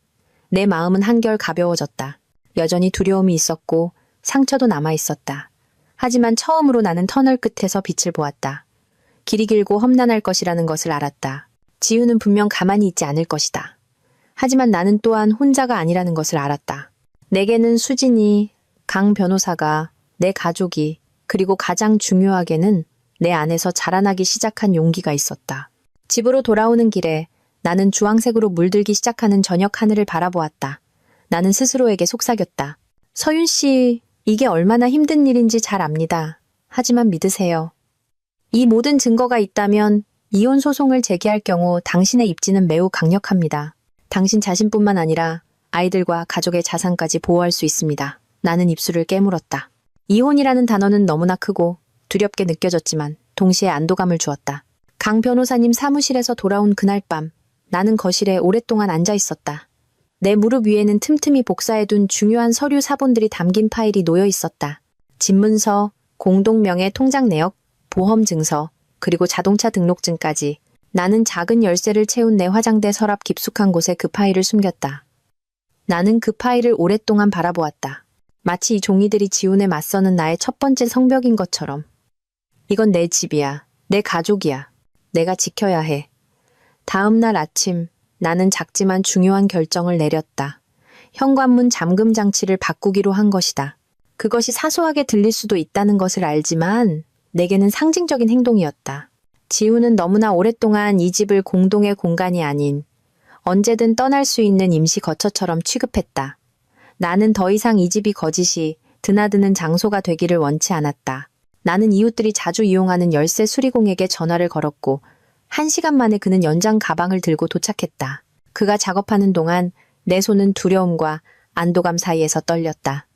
내 마음은 한결 가벼워졌다. 여전히 두려움이 있었고 상처도 남아 있었다. 하지만 처음으로 나는 터널 끝에서 빛을 보았다. 길이 길고 험난할 것이라는 것을 알았다. 지우는 분명 가만히 있지 않을 것이다. 하지만 나는 또한 혼자가 아니라는 것을 알았다. 내게는 수진이, 강 변호사가, 내 가족이, 그리고 가장 중요하게는 내 안에서 자라나기 시작한 용기가 있었다. 집으로 돌아오는 길에 나는 주황색으로 물들기 시작하는 저녁 하늘을 바라보았다. 나는 스스로에게 속삭였다. 서윤 씨, 이게 얼마나 힘든 일인지 잘 압니다. 하지만 믿으세요. 이 모든 증거가 있다면 이혼 소송을 제기할 경우 당신의 입지는 매우 강력합니다. 당신 자신뿐만 아니라 아이들과 가족의 자산까지 보호할 수 있습니다. 나는 입술을 깨물었다. 이혼이라는 단어는 너무나 크고 두렵게 느껴졌지만 동시에 안도감을 주었다. 강 변호사님 사무실에서 돌아온 그날 밤, 나는 거실에 오랫동안 앉아 있었다. 내 무릎 위에는 틈틈이 복사해둔 중요한 서류 사본들이 담긴 파일이 놓여 있었다. 집문서, 공동명의 통장 내역, 보험 증서, 그리고 자동차 등록증까지. 나는 작은 열쇠를 채운 내 화장대 서랍 깊숙한 곳에 그 파일을 숨겼다. 나는 그 파일을 오랫동안 바라보았다. 마치 이 종이들이 지운에 맞서는 나의 첫 번째 성벽인 것처럼. 이건 내 집이야. 내 가족이야. 내가 지켜야 해. 다음 날 아침, 나는 작지만 중요한 결정을 내렸다. 현관문 잠금 장치를 바꾸기로 한 것이다. 그것이 사소하게 들릴 수도 있다는 것을 알지만 내게는 상징적인 행동이었다. 지우는 너무나 오랫동안 이 집을 공동의 공간이 아닌 언제든 떠날 수 있는 임시 거처처럼 취급했다. 나는 더 이상 이 집이 거짓이 드나드는 장소가 되기를 원치 않았다. 나는 이웃들이 자주 이용하는 열쇠 수리공에게 전화를 걸었고 1시간 만에 그는 연장 가방을 들고 도착했다. 그가 작업하는 동안 내 손은 두려움과 안도감 사이에서 떨렸다.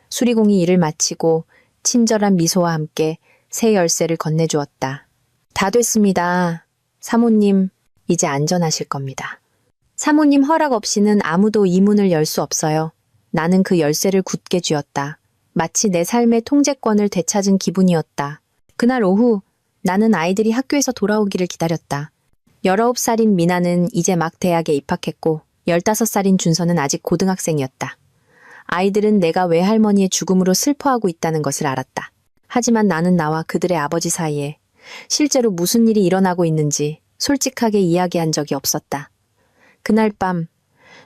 수리공이 일을 마치고 친절한 미소와 함께 새 열쇠를 건네주었다. 다 됐습니다. 사모님, 이제 안전하실 겁니다. 사모님 허락 없이는 아무도 이 문을 열 수 없어요. 나는 그 열쇠를 굳게 쥐었다. 마치 내 삶의 통제권을 되찾은 기분이었다. 그날 오후 나는 아이들이 학교에서 돌아오기를 기다렸다. 19살인 미나는 이제 막 대학에 입학했고 15살인 준서는 아직 고등학생이었다. 아이들은 내가 외할머니의 죽음으로 슬퍼하고 있다는 것을 알았다. 하지만 나는 나와 그들의 아버지 사이에 실제로 무슨 일이 일어나고 있는지 솔직하게 이야기한 적이 없었다. 그날 밤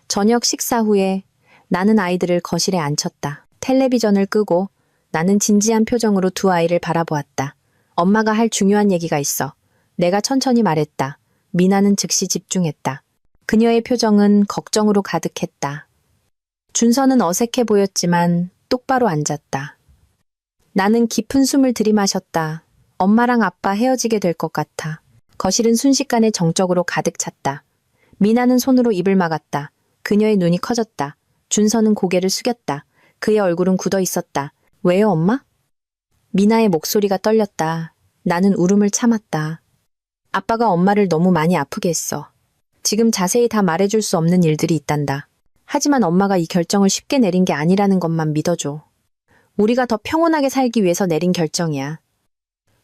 저녁 식사 후에 나는 아이들을 거실에 앉혔다. 텔레비전을 끄고 나는 진지한 표정으로 두 아이를 바라보았다. 엄마가 할 중요한 얘기가 있어. 내가 천천히 말했다. 미나는 즉시 집중했다. 그녀의 표정은 걱정으로 가득했다. 준서는 어색해 보였지만 똑바로 앉았다. 나는 깊은 숨을 들이마셨다. 엄마랑 아빠 헤어지게 될 것 같아. 거실은 순식간에 정적으로 가득 찼다. 미나는 손으로 입을 막았다. 그녀의 눈이 커졌다. 준서는 고개를 숙였다. 그의 얼굴은 굳어 있었다. 왜요, 엄마? 미나의 목소리가 떨렸다. 나는 울음을 참았다. 아빠가 엄마를 너무 많이 아프게 했어. 지금 자세히 다 말해줄 수 없는 일들이 있단다. 하지만 엄마가 이 결정을 쉽게 내린 게 아니라는 것만 믿어줘. 우리가 더 평온하게 살기 위해서 내린 결정이야.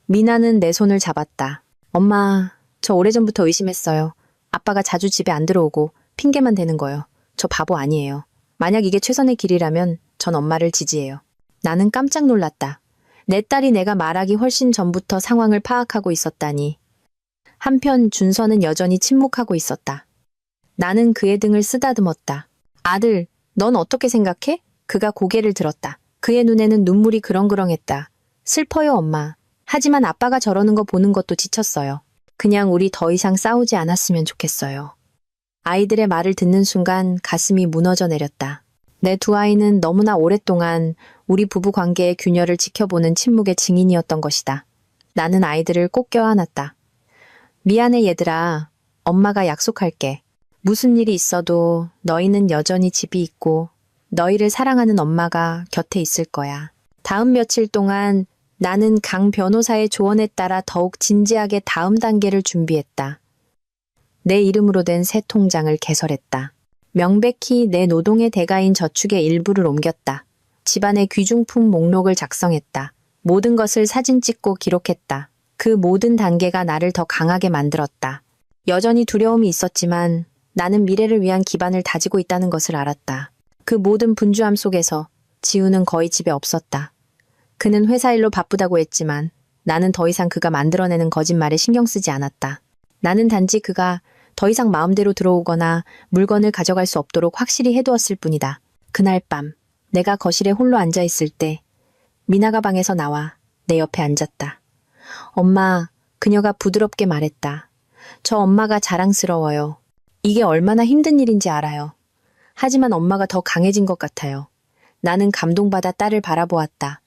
미나는 내 손을 잡았다. 엄마, 저 오래전부터 의심했어요. 아빠가 자주 집에 안 들어오고 핑계만 대는 거요. 저 바보 아니에요. 만약 이게 최선의 길이라면 전 엄마를 지지해요. 나는 깜짝 놀랐다. 내 딸이 내가 말하기 훨씬 전부터 상황을 파악하고 있었다니. 한편 준서는 여전히 침묵하고 있었다. 나는 그의 등을 쓰다듬었다. 아들, 넌 어떻게 생각해? 그가 고개를 들었다. 그의 눈에는 눈물이 그렁그렁했다. 슬퍼요, 엄마. 하지만 아빠가 저러는 거 보는 것도 지쳤어요. 그냥 우리 더 이상 싸우지 않았으면 좋겠어요. 아이들의 말을 듣는 순간 가슴이 무너져 내렸다. 내 두 아이는 너무나 오랫동안 우리 부부 관계의 균열을 지켜보는 침묵의 증인이었던 것이다. 나는 아이들을 꼭 껴안았다. 미안해 얘들아. 엄마가 약속할게. 무슨 일이 있어도 너희는 여전히 집이 있고 너희를 사랑하는 엄마가 곁에 있을 거야. 다음 며칠 동안 나는 강 변호사의 조언에 따라 더욱 진지하게 다음 단계를 준비했다. 내 이름으로 된 새 통장을 개설했다. 명백히 내 노동의 대가인 저축의 일부를 옮겼다. 집안의 귀중품 목록을 작성했다. 모든 것을 사진 찍고 기록했다. 그 모든 단계가 나를 더 강하게 만들었다. 여전히 두려움이 있었지만 나는 미래를 위한 기반을 다지고 있다는 것을 알았다. 그 모든 분주함 속에서 지우는 거의 집에 없었다. 그는 회사 일로 바쁘다고 했지만 나는 더 이상 그가 만들어내는 거짓말에 신경 쓰지 않았다. 나는 단지 그가 더 이상 마음대로 들어오거나 물건을 가져갈 수 없도록 확실히 해두었을 뿐이다. 그날 밤 내가 거실에 홀로 앉아있을 때 미나가 방에서 나와 내 옆에 앉았다. 엄마, 그녀가 부드럽게 말했다. 저 엄마가 자랑스러워요. 이게 얼마나 힘든 일인지 알아요. 하지만 엄마가 더 강해진 것 같아요. 나는 감동받아 딸을 바라보았다.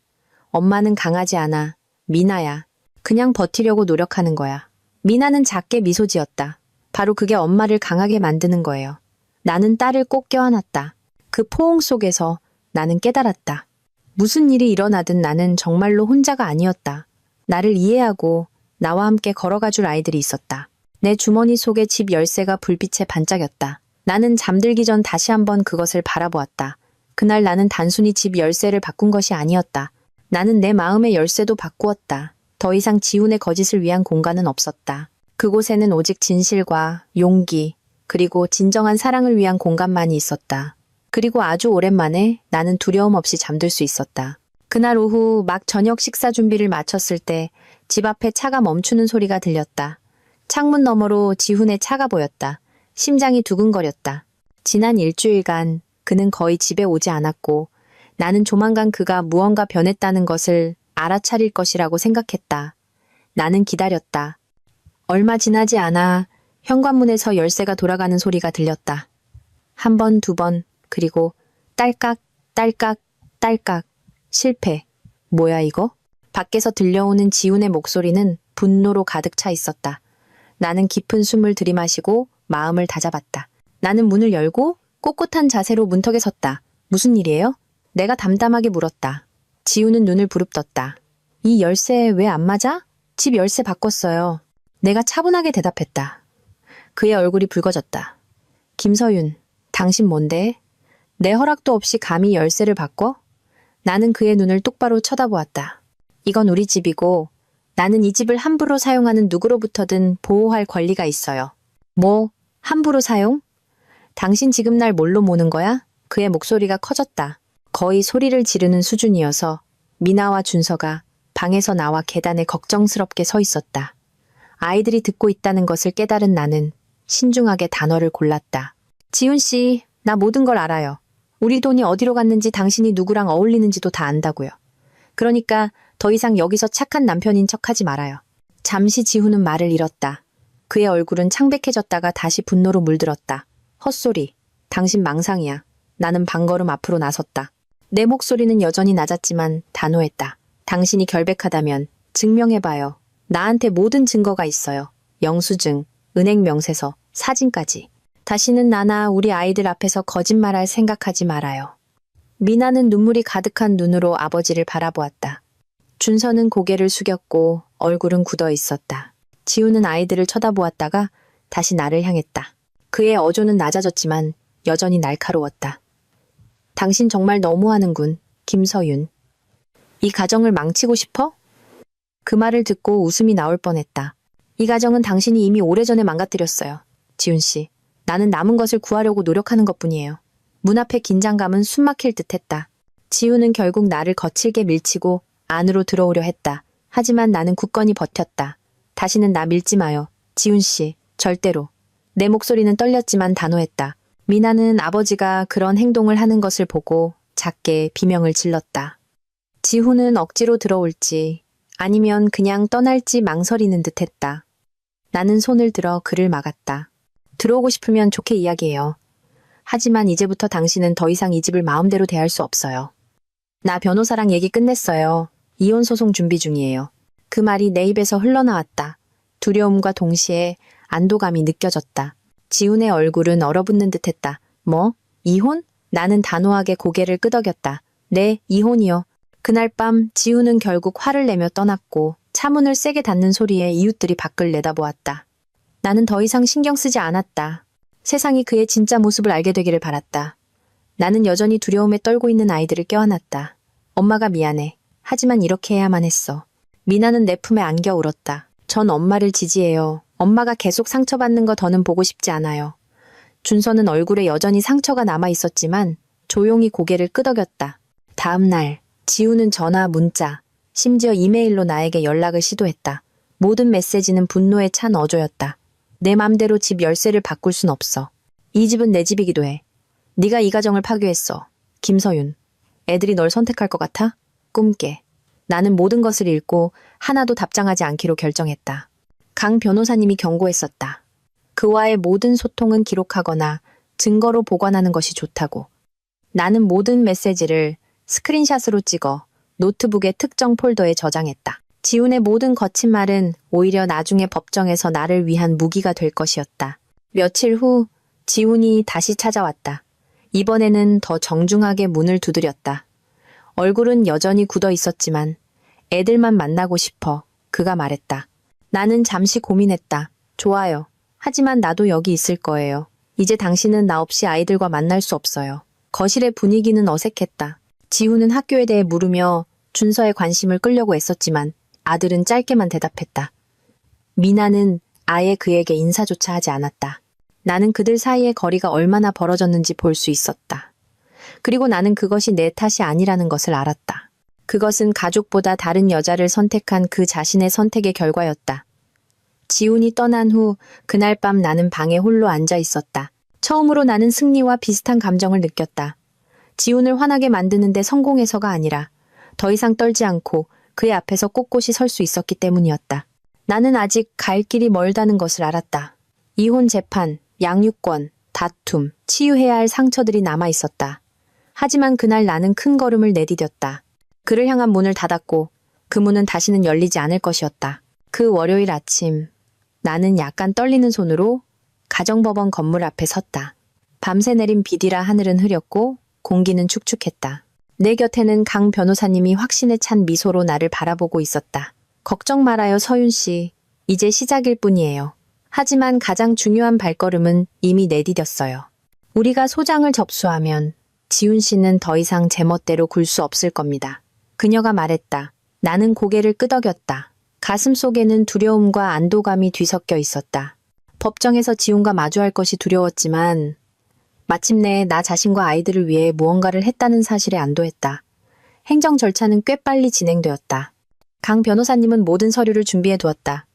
엄마는 강하지 않아. 미나야. 그냥 버티려고 노력하는 거야. 미나는 작게 미소 지었다. 바로 그게 엄마를 강하게 만드는 거예요. 나는 딸을 꼭 껴안았다. 그 포옹 속에서 나는 깨달았다. 무슨 일이 일어나든 나는 정말로 혼자가 아니었다. 나를 이해하고 나와 함께 걸어가 줄 아이들이 있었다. 내 주머니 속에 집 열쇠가 불빛에 반짝였다. 나는 잠들기 전 다시 한번 그것을 바라보았다. 그날 나는 단순히 집 열쇠를 바꾼 것이 아니었다. 나는 내 마음의 열쇠도 바꾸었다. 더 이상 지훈의 거짓을 위한 공간은 없었다. 그곳에는 오직 진실과 용기, 그리고 진정한 사랑을 위한 공간만이 있었다. 그리고 아주 오랜만에 나는 두려움 없이 잠들 수 있었다. 그날 오후 막 저녁 식사 준비를 마쳤을 때 집 앞에 차가 멈추는 소리가 들렸다. 창문 너머로 지훈의 차가 보였다. 심장이 두근거렸다. 지난 일주일간 그는 거의 집에 오지 않았고 나는 조만간 그가 무언가 변했다는 것을 알아차릴 것이라고 생각했다. 나는 기다렸다. 얼마 지나지 않아 현관문에서 열쇠가 돌아가는 소리가 들렸다. 한 번, 두 번, 그리고 딸깍, 딸깍, 딸깍. 실패. 뭐야 이거? 밖에서 들려오는 지훈의 목소리는 분노로 가득 차 있었다. 나는 깊은 숨을 들이마시고 마음을 다잡았다. 나는 문을 열고 꼿꼿한 자세로 문턱에 섰다. 무슨 일이에요? 내가 담담하게 물었다. 지훈은 눈을 부릅떴다. 이 열쇠 왜 안 맞아? 집 열쇠 바꿨어요. 내가 차분하게 대답했다. 그의 얼굴이 붉어졌다. 김서윤, 당신 뭔데? 내 허락도 없이 감히 열쇠를 바꿔? 나는 그의 눈을 똑바로 쳐다보았다. 이건 우리 집이고 나는 이 집을 함부로 사용하는 누구로부터든 보호할 권리가 있어요. 뭐, 함부로 사용? 당신 지금 날 뭘로 모는 거야? 그의 목소리가 커졌다. 거의 소리를 지르는 수준이어서 미나와 준서가 방에서 나와 계단에 걱정스럽게 서 있었다. 아이들이 듣고 있다는 것을 깨달은 나는 신중하게 단어를 골랐다. 지훈 씨, 나 모든 걸 알아요. 우리 돈이 어디로 갔는지 당신이 누구랑 어울리는지도 다 안다고요. 그러니까 더 이상 여기서 착한 남편인 척하지 말아요. 잠시 지훈은 말을 잃었다. 그의 얼굴은 창백해졌다가 다시 분노로 물들었다. 헛소리. 당신 망상이야. 나는 반걸음 앞으로 나섰다. 내 목소리는 여전히 낮았지만 단호했다. 당신이 결백하다면 증명해봐요. 나한테 모든 증거가 있어요. 영수증, 은행 명세서, 사진까지. 다시는 나나 우리 아이들 앞에서 거짓말할 생각하지 말아요. 미나는 눈물이 가득한 눈으로 아버지를 바라보았다. 준서는 고개를 숙였고 얼굴은 굳어 있었다. 지우는 아이들을 쳐다보았다가 다시 나를 향했다. 그의 어조는 낮아졌지만 여전히 날카로웠다. 당신 정말 너무하는군, 김서윤. 이 가정을 망치고 싶어? 그 말을 듣고 웃음이 나올 뻔했다. 이 가정은 당신이 이미 오래전에 망가뜨렸어요. 지훈 씨, 나는 남은 것을 구하려고 노력하는 것뿐이에요. 문 앞의 긴장감은 숨막힐 듯했다. 지훈은 결국 나를 거칠게 밀치고 안으로 들어오려 했다. 하지만 나는 굳건히 버텼다. 다시는 나 밀지 마요. 지훈 씨, 절대로. 내 목소리는 떨렸지만 단호했다. 미나는 아버지가 그런 행동을 하는 것을 보고 작게 비명을 질렀다. 지훈은 억지로 들어올지 아니면 그냥 떠날지 망설이는 듯했다. 나는 손을 들어 그를 막았다. 들어오고 싶으면 좋게 이야기해요. 하지만 이제부터 당신은 더 이상 이 집을 마음대로 대할 수 없어요. 나 변호사랑 얘기 끝냈어요. 이혼 소송 준비 중이에요. 그 말이 내 입에서 흘러나왔다. 두려움과 동시에 안도감이 느껴졌다. 지훈의 얼굴은 얼어붙는 듯했다. 뭐? 이혼? 나는 단호하게 고개를 끄덕였다. 네, 이혼이요. 그날 밤 지훈은 결국 화를 내며 떠났고 차문을 세게 닫는 소리에 이웃들이 밖을 내다보았다. 나는 더 이상 신경 쓰지 않았다. 세상이 그의 진짜 모습을 알게 되기를 바랐다. 나는 여전히 두려움에 떨고 있는 아이들을 껴안았다. 엄마가 미안해. 하지만 이렇게 해야만 했어. 미나는 내 품에 안겨 울었다. 전 엄마를 지지해요. 엄마가 계속 상처받는 거 더는 보고 싶지 않아요. 준서는 얼굴에 여전히 상처가 남아 있었지만 조용히 고개를 끄덕였다. 다음 날 지우는 전화, 문자, 심지어 이메일로 나에게 연락을 시도했다. 모든 메시지는 분노에 찬 어조였다. 내 맘대로 집 열쇠를 바꿀 순 없어. 이 집은 내 집이기도 해. 네가 이 가정을 파괴했어. 김서윤. 애들이 널 선택할 것 같아? 꿈깨. 나는 모든 것을 읽고 하나도 답장하지 않기로 결정했다. 강 변호사님이 경고했었다. 그와의 모든 소통은 기록하거나 증거로 보관하는 것이 좋다고. 나는 모든 메시지를 스크린샷으로 찍어 노트북의 특정 폴더에 저장했다. 지훈의 모든 거친 말은 오히려 나중에 법정에서 나를 위한 무기가 될 것이었다. 며칠 후 지훈이 다시 찾아왔다. 이번에는 더 정중하게 문을 두드렸다. 얼굴은 여전히 굳어 있었지만 애들만 만나고 싶어 그가 말했다. 나는 잠시 고민했다. 좋아요. 하지만 나도 여기 있을 거예요. 이제 당신은 나 없이 아이들과 만날 수 없어요. 거실의 분위기는 어색했다. 지훈은 학교에 대해 물으며 준서의 관심을 끌려고 애썼지만 아들은 짧게만 대답했다. 미나는 아예 그에게 인사조차 하지 않았다. 나는 그들 사이의 거리가 얼마나 벌어졌는지 볼 수 있었다. 그리고 나는 그것이 내 탓이 아니라는 것을 알았다. 그것은 가족보다 다른 여자를 선택한 그 자신의 선택의 결과였다. 지훈이 떠난 후 그날 밤 나는 방에 홀로 앉아 있었다. 처음으로 나는 승리와 비슷한 감정을 느꼈다. 지훈을 화나게 만드는데 성공해서가 아니라 더 이상 떨지 않고 그의 앞에서 꼿꼿이 설 수 있었기 때문이었다. 나는 아직 갈 길이 멀다는 것을 알았다. 이혼 재판, 양육권, 다툼, 치유해야 할 상처들이 남아 있었다. 하지만 그날 나는 큰 걸음을 내디뎠다. 그를 향한 문을 닫았고 그 문은 다시는 열리지 않을 것이었다. 그 월요일 아침, 나는 약간 떨리는 손으로 가정법원 건물 앞에 섰다. 밤새 내린 비디라 하늘은 흐렸고 공기는 축축했다. 내 곁에는 강 변호사님이 확신에 찬 미소로 나를 바라보고 있었다. 걱정 말아요, 서윤 씨. 이제 시작일 뿐이에요. 하지만 가장 중요한 발걸음은 이미 내디뎠어요. 우리가 소장을 접수하면 지훈 씨는 더 이상 제멋대로 굴 수 없을 겁니다. 그녀가 말했다. 나는 고개를 끄덕였다. 가슴 속에는 두려움과 안도감이 뒤섞여 있었다. 법정에서 지훈과 마주할 것이 두려웠지만 마침내 나 자신과 아이들을 위해 무언가를 했다는 사실에 안도했다. 행정 절차는 꽤 빨리 진행되었다. 강 변호사님은 모든 서류를 준비해 두었다.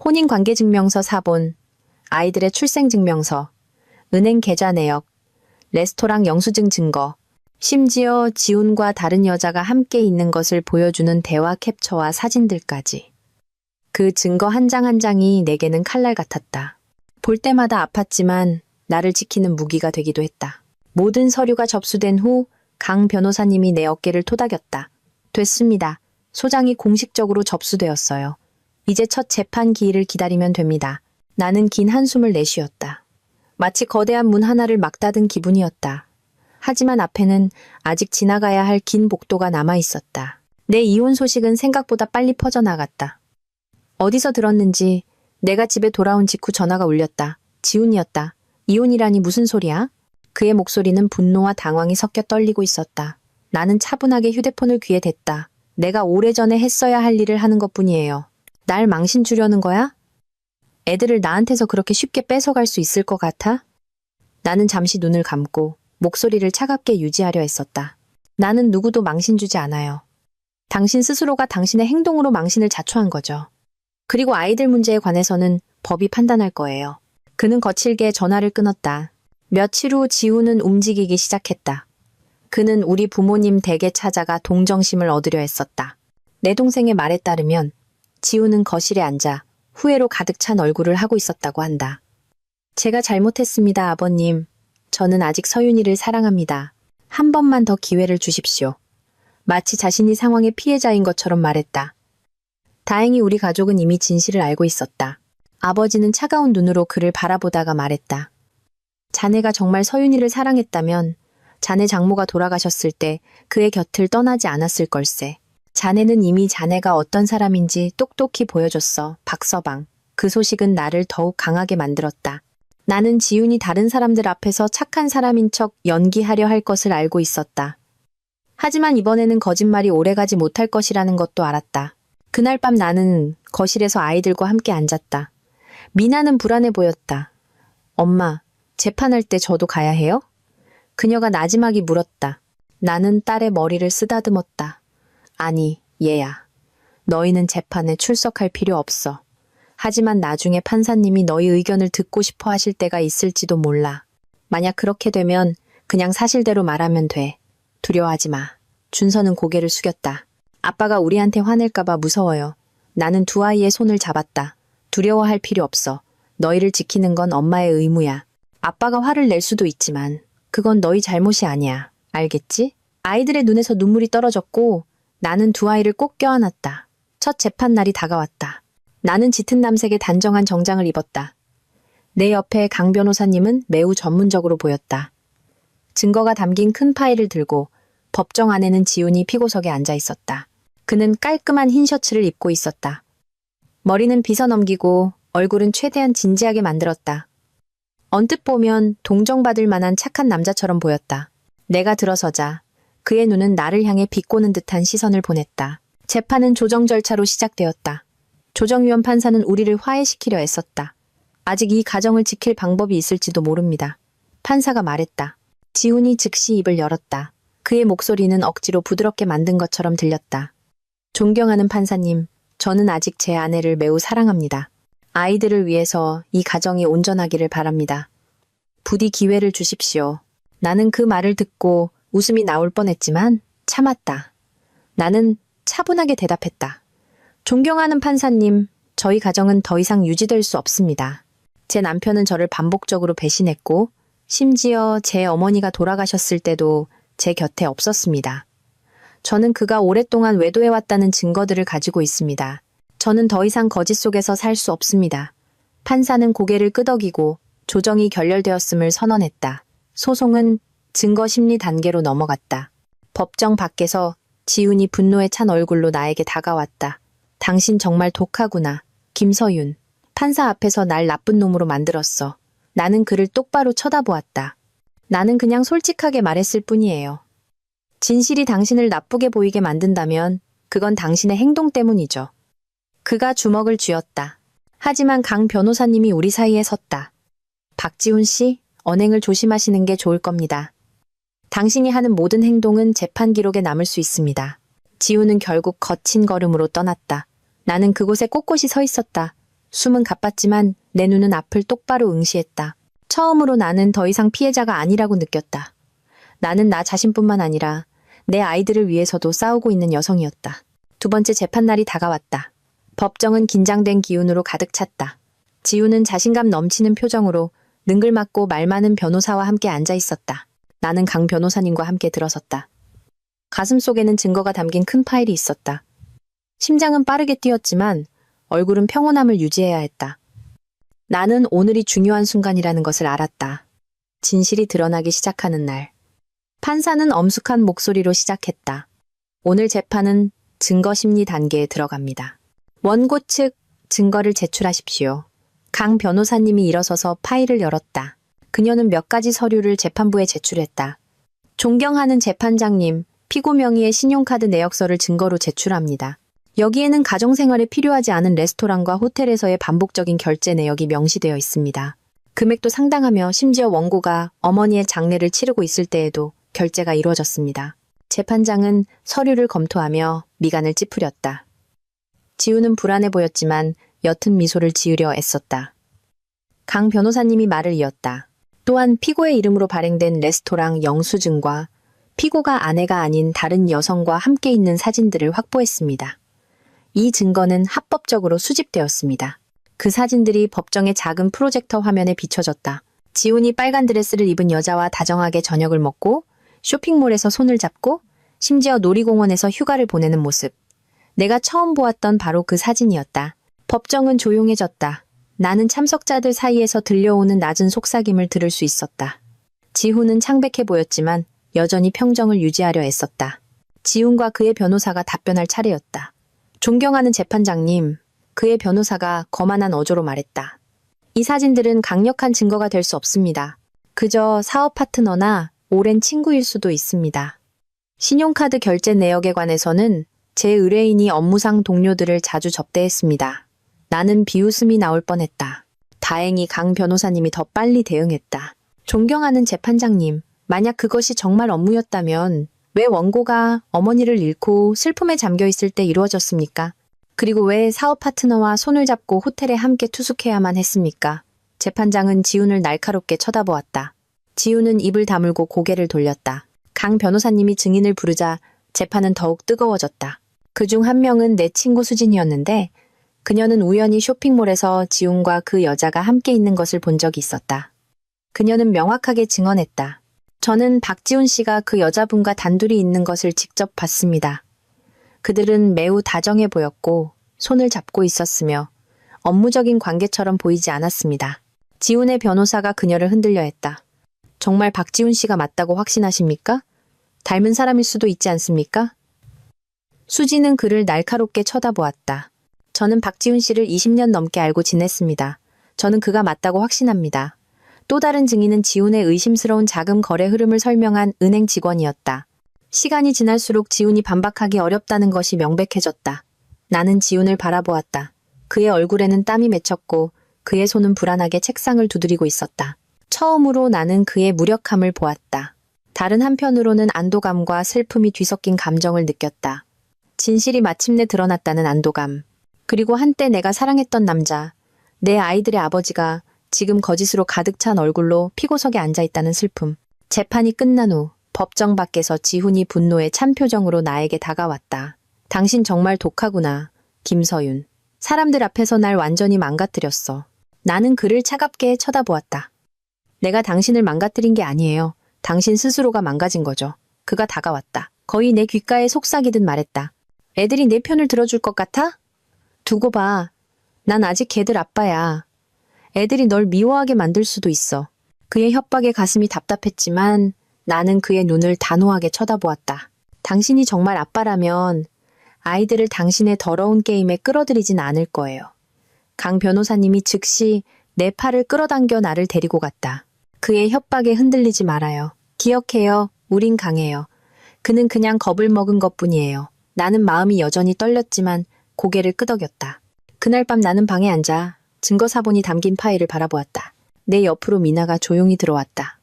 혼인관계증명서 사본, 아이들의 출생증명서, 은행 계좌 내역, 레스토랑 영수증 증거, 심지어 지훈과 다른 여자가 함께 있는 것을 보여주는 대화 캡처와 사진들까지. 그 증거 한 장 한 장이 내게는 칼날 같았다. 볼 때마다 아팠지만 나를 지키는 무기가 되기도 했다. 모든 서류가 접수된 후 강 변호사님이 내 어깨를 토닥였다. 됐습니다. 소장이 공식적으로 접수되었어요. 이제 첫 재판 기일을 기다리면 됩니다. 나는 긴 한숨을 내쉬었다. 마치 거대한 문 하나를 막 닫은 기분이었다. 하지만 앞에는 아직 지나가야 할 긴 복도가 남아 있었다. 내 이혼 소식은 생각보다 빨리 퍼져나갔다. 어디서 들었는지 내가 집에 돌아온 직후 전화가 울렸다. 지훈이었다. 이혼이라니 무슨 소리야? 그의 목소리는 분노와 당황이 섞여 떨리고 있었다. 나는 차분하게 휴대폰을 귀에 댔다. 내가 오래전에 했어야 할 일을 하는 것뿐이에요. 날 망신 주려는 거야? 애들을 나한테서 그렇게 쉽게 뺏어갈 수 있을 것 같아? 나는 잠시 눈을 감고 목소리를 차갑게 유지하려 했었다. 나는 누구도 망신 주지 않아요. 당신 스스로가 당신의 행동으로 망신을 자초한 거죠. 그리고 아이들 문제에 관해서는 법이 판단할 거예요. 그는 거칠게 전화를 끊었다. 며칠 후 지훈은 움직이기 시작했다. 그는 우리 부모님 댁에 찾아가 동정심을 얻으려 했었다. 내 동생의 말에 따르면 지훈은 거실에 앉아 후회로 가득 찬 얼굴을 하고 있었다고 한다. 제가 잘못했습니다, 아버님. 저는 아직 서윤이를 사랑합니다. 한 번만 더 기회를 주십시오. 마치 자신이 상황의 피해자인 것처럼 말했다. 다행히 우리 가족은 이미 진실을 알고 있었다. 아버지는 차가운 눈으로 그를 바라보다가 말했다. 자네가 정말 서윤이를 사랑했다면 자네 장모가 돌아가셨을 때 그의 곁을 떠나지 않았을 걸세. 자네는 이미 자네가 어떤 사람인지 똑똑히 보여줬어, 박서방. 그 소식은 나를 더욱 강하게 만들었다. 나는 지훈이 다른 사람들 앞에서 착한 사람인 척 연기하려 할 것을 알고 있었다. 하지만 이번에는 거짓말이 오래가지 못할 것이라는 것도 알았다. 그날 밤 나는 거실에서 아이들과 함께 앉았다. 미나는 불안해 보였다. 엄마, 재판할 때 저도 가야 해요? 그녀가 나지막이 물었다. 나는 딸의 머리를 쓰다듬었다. 아니, 얘야. 너희는 재판에 출석할 필요 없어. 하지만 나중에 판사님이 너희 의견을 듣고 싶어 하실 때가 있을지도 몰라. 만약 그렇게 되면 그냥 사실대로 말하면 돼. 두려워하지 마. 준서는 고개를 숙였다. 아빠가 우리한테 화낼까봐 무서워요. 나는 두 아이의 손을 잡았다. 두려워할 필요 없어. 너희를 지키는 건 엄마의 의무야. 아빠가 화를 낼 수도 있지만 그건 너희 잘못이 아니야. 알겠지? 아이들의 눈에서 눈물이 떨어졌고 나는 두 아이를 꼭 껴안았다. 첫 재판 날이 다가왔다. 나는 짙은 남색의 단정한 정장을 입었다. 내 옆에 강 변호사님은 매우 전문적으로 보였다. 증거가 담긴 큰 파일을 들고 법정 안에는 지훈이 피고석에 앉아 있었다. 그는 깔끔한 흰 셔츠를 입고 있었다. 머리는 빗어 넘기고 얼굴은 최대한 진지하게 만들었다. 언뜻 보면 동정받을 만한 착한 남자처럼 보였다. 내가 들어서자 그의 눈은 나를 향해 비꼬는 듯한 시선을 보냈다. 재판은 조정 절차로 시작되었다. 조정위원 판사는 우리를 화해시키려 애썼다. 아직 이 가정을 지킬 방법이 있을지도 모릅니다. 판사가 말했다. 지훈이 즉시 입을 열었다. 그의 목소리는 억지로 부드럽게 만든 것처럼 들렸다. 존경하는 판사님, 저는 아직 제 아내를 매우 사랑합니다. 아이들을 위해서 이 가정이 온전하기를 바랍니다. 부디 기회를 주십시오. 나는 그 말을 듣고 웃음이 나올 뻔했지만 참았다. 나는 차분하게 대답했다. 존경하는 판사님, 저희 가정은 더 이상 유지될 수 없습니다. 제 남편은 저를 반복적으로 배신했고 심지어 제 어머니가 돌아가셨을 때도 제 곁에 없었습니다. 저는 그가 오랫동안 외도해왔다는 증거들을 가지고 있습니다. 저는 더 이상 거짓 속에서 살 수 없습니다. 판사는 고개를 끄덕이고 조정이 결렬되었음을 선언했다. 소송은 증거 심리 단계로 넘어갔다. 법정 밖에서 지훈이 분노에 찬 얼굴로 나에게 다가왔다. 당신 정말 독하구나. 김서윤. 판사 앞에서 날 나쁜 놈으로 만들었어. 나는 그를 똑바로 쳐다보았다. 나는 그냥 솔직하게 말했을 뿐이에요. 진실이 당신을 나쁘게 보이게 만든다면 그건 당신의 행동 때문이죠. 그가 주먹을 쥐었다. 하지만 강 변호사님이 우리 사이에 섰다. 박지훈 씨, 언행을 조심하시는 게 좋을 겁니다. 당신이 하는 모든 행동은 재판 기록에 남을 수 있습니다. 지훈은 결국 거친 걸음으로 떠났다. 나는 그곳에 꼿꼿이 서 있었다. 숨은 가빴지만 내 눈은 앞을 똑바로 응시했다. 처음으로 나는 더 이상 피해자가 아니라고 느꼈다. 나는 나 자신뿐만 아니라 내 아이들을 위해서도 싸우고 있는 여성이었다. 두 번째 재판날이 다가왔다. 법정은 긴장된 기운으로 가득 찼다. 지훈은 자신감 넘치는 표정으로 능글맞고 말 많은 변호사와 함께 앉아 있었다. 나는 강 변호사님과 함께 들어섰다. 가슴 속에는 증거가 담긴 큰 파일이 있었다. 심장은 빠르게 뛰었지만 얼굴은 평온함을 유지해야 했다. 나는 오늘이 중요한 순간이라는 것을 알았다. 진실이 드러나기 시작하는 날. 판사는 엄숙한 목소리로 시작했다. 오늘 재판은 증거 심리 단계에 들어갑니다. 원고 측 증거를 제출하십시오. 강 변호사님이 일어서서 파일을 열었다. 그녀는 몇 가지 서류를 재판부에 제출했다. 존경하는 재판장님, 피고 명의의 신용카드 내역서를 증거로 제출합니다. 여기에는 가정생활에 필요하지 않은 레스토랑과 호텔에서의 반복적인 결제 내역이 명시되어 있습니다. 금액도 상당하며 심지어 원고가 어머니의 장례를 치르고 있을 때에도 결제가 이루어졌습니다. 재판장은 서류를 검토하며 미간을 찌푸렸다. 지훈은 불안해 보였지만 옅은 미소를 지으려 애썼다. 강 변호사님이 말을 이었다. 또한 피고의 이름으로 발행된 레스토랑 영수증과 피고가 아내가 아닌 다른 여성과 함께 있는 사진들을 확보했습니다. 이 증거는 합법적으로 수집되었습니다. 그 사진들이 법정의 작은 프로젝터 화면에 비춰졌다. 지훈이 빨간 드레스를 입은 여자와 다정하게 저녁을 먹고 쇼핑몰에서 손을 잡고 심지어 놀이공원에서 휴가를 보내는 모습. 내가 처음 보았던 바로 그 사진이었다. 법정은 조용해졌다. 나는 참석자들 사이에서 들려오는 낮은 속삭임을 들을 수 있었다. 지훈은 창백해 보였지만 여전히 평정을 유지하려 애썼다. 지훈과 그의 변호사가 답변할 차례였다. 존경하는 재판장님, 그의 변호사가 거만한 어조로 말했다. 이 사진들은 강력한 증거가 될 수 없습니다. 그저 사업 파트너나 오랜 친구일 수도 있습니다. 신용카드 결제 내역에 관해서는 제 의뢰인이 업무상 동료들을 자주 접대했습니다. 나는 비웃음이 나올 뻔했다. 다행히 강 변호사님이 더 빨리 대응했다. 존경하는 재판장님, 만약 그것이 정말 업무였다면 왜 원고가 어머니를 잃고 슬픔에 잠겨 있을 때 이루어졌습니까? 그리고 왜 사업 파트너와 손을 잡고 호텔에 함께 투숙해야만 했습니까? 재판장은 지훈을 날카롭게 쳐다보았다. 지훈은 입을 다물고 고개를 돌렸다. 강 변호사님이 증인을 부르자 재판은 더욱 뜨거워졌다. 그중 한 명은 내 친구 수진이었는데 그녀는 우연히 쇼핑몰에서 지훈과 그 여자가 함께 있는 것을 본 적이 있었다. 그녀는 명확하게 증언했다. 저는 박지훈 씨가 그 여자분과 단둘이 있는 것을 직접 봤습니다. 그들은 매우 다정해 보였고 손을 잡고 있었으며 업무적인 관계처럼 보이지 않았습니다. 지훈의 변호사가 그녀를 흔들려 했다. 정말 박지훈 씨가 맞다고 확신하십니까? 닮은 사람일 수도 있지 않습니까? 수지는 그를 날카롭게 쳐다보았다. 저는 박지훈 씨를 20년 넘게 알고 지냈습니다. 저는 그가 맞다고 확신합니다. 또 다른 증인은 지훈의 의심스러운 자금 거래 흐름을 설명한 은행 직원이었다. 시간이 지날수록 지훈이 반박하기 어렵다는 것이 명백해졌다. 나는 지훈을 바라보았다. 그의 얼굴에는 땀이 맺혔고 그의 손은 불안하게 책상을 두드리고 있었다. 처음으로 나는 그의 무력함을 보았다. 다른 한편으로는 안도감과 슬픔이 뒤섞인 감정을 느꼈다. 진실이 마침내 드러났다는 안도감. 그리고 한때 내가 사랑했던 남자, 내 아이들의 아버지가 지금 거짓으로 가득 찬 얼굴로 피고석에 앉아있다는 슬픔. 재판이 끝난 후 법정 밖에서 지훈이 분노의 찬 표정으로 나에게 다가왔다. 당신 정말 독하구나, 김서윤. 사람들 앞에서 날 완전히 망가뜨렸어. 나는 그를 차갑게 쳐다보았다. 내가 당신을 망가뜨린 게 아니에요. 당신 스스로가 망가진 거죠. 그가 다가왔다. 거의 내 귓가에 속삭이듯 말했다. 애들이 내 편을 들어줄 것 같아? 두고 봐. 난 아직 걔들 아빠야. 애들이 널 미워하게 만들 수도 있어. 그의 협박에 가슴이 답답했지만 나는 그의 눈을 단호하게 쳐다보았다. 당신이 정말 아빠라면 아이들을 당신의 더러운 게임에 끌어들이진 않을 거예요. 강 변호사님이 즉시 내 팔을 끌어당겨 나를 데리고 갔다. 그의 협박에 흔들리지 말아요. 기억해요. 우린 강해요. 그는 그냥 겁을 먹은 것뿐이에요. 나는 마음이 여전히 떨렸지만 고개를 끄덕였다. 그날 밤 나는 방에 앉아 증거사본이 담긴 파일을 바라보았다. 내 옆으로 미나가 조용히 들어왔다.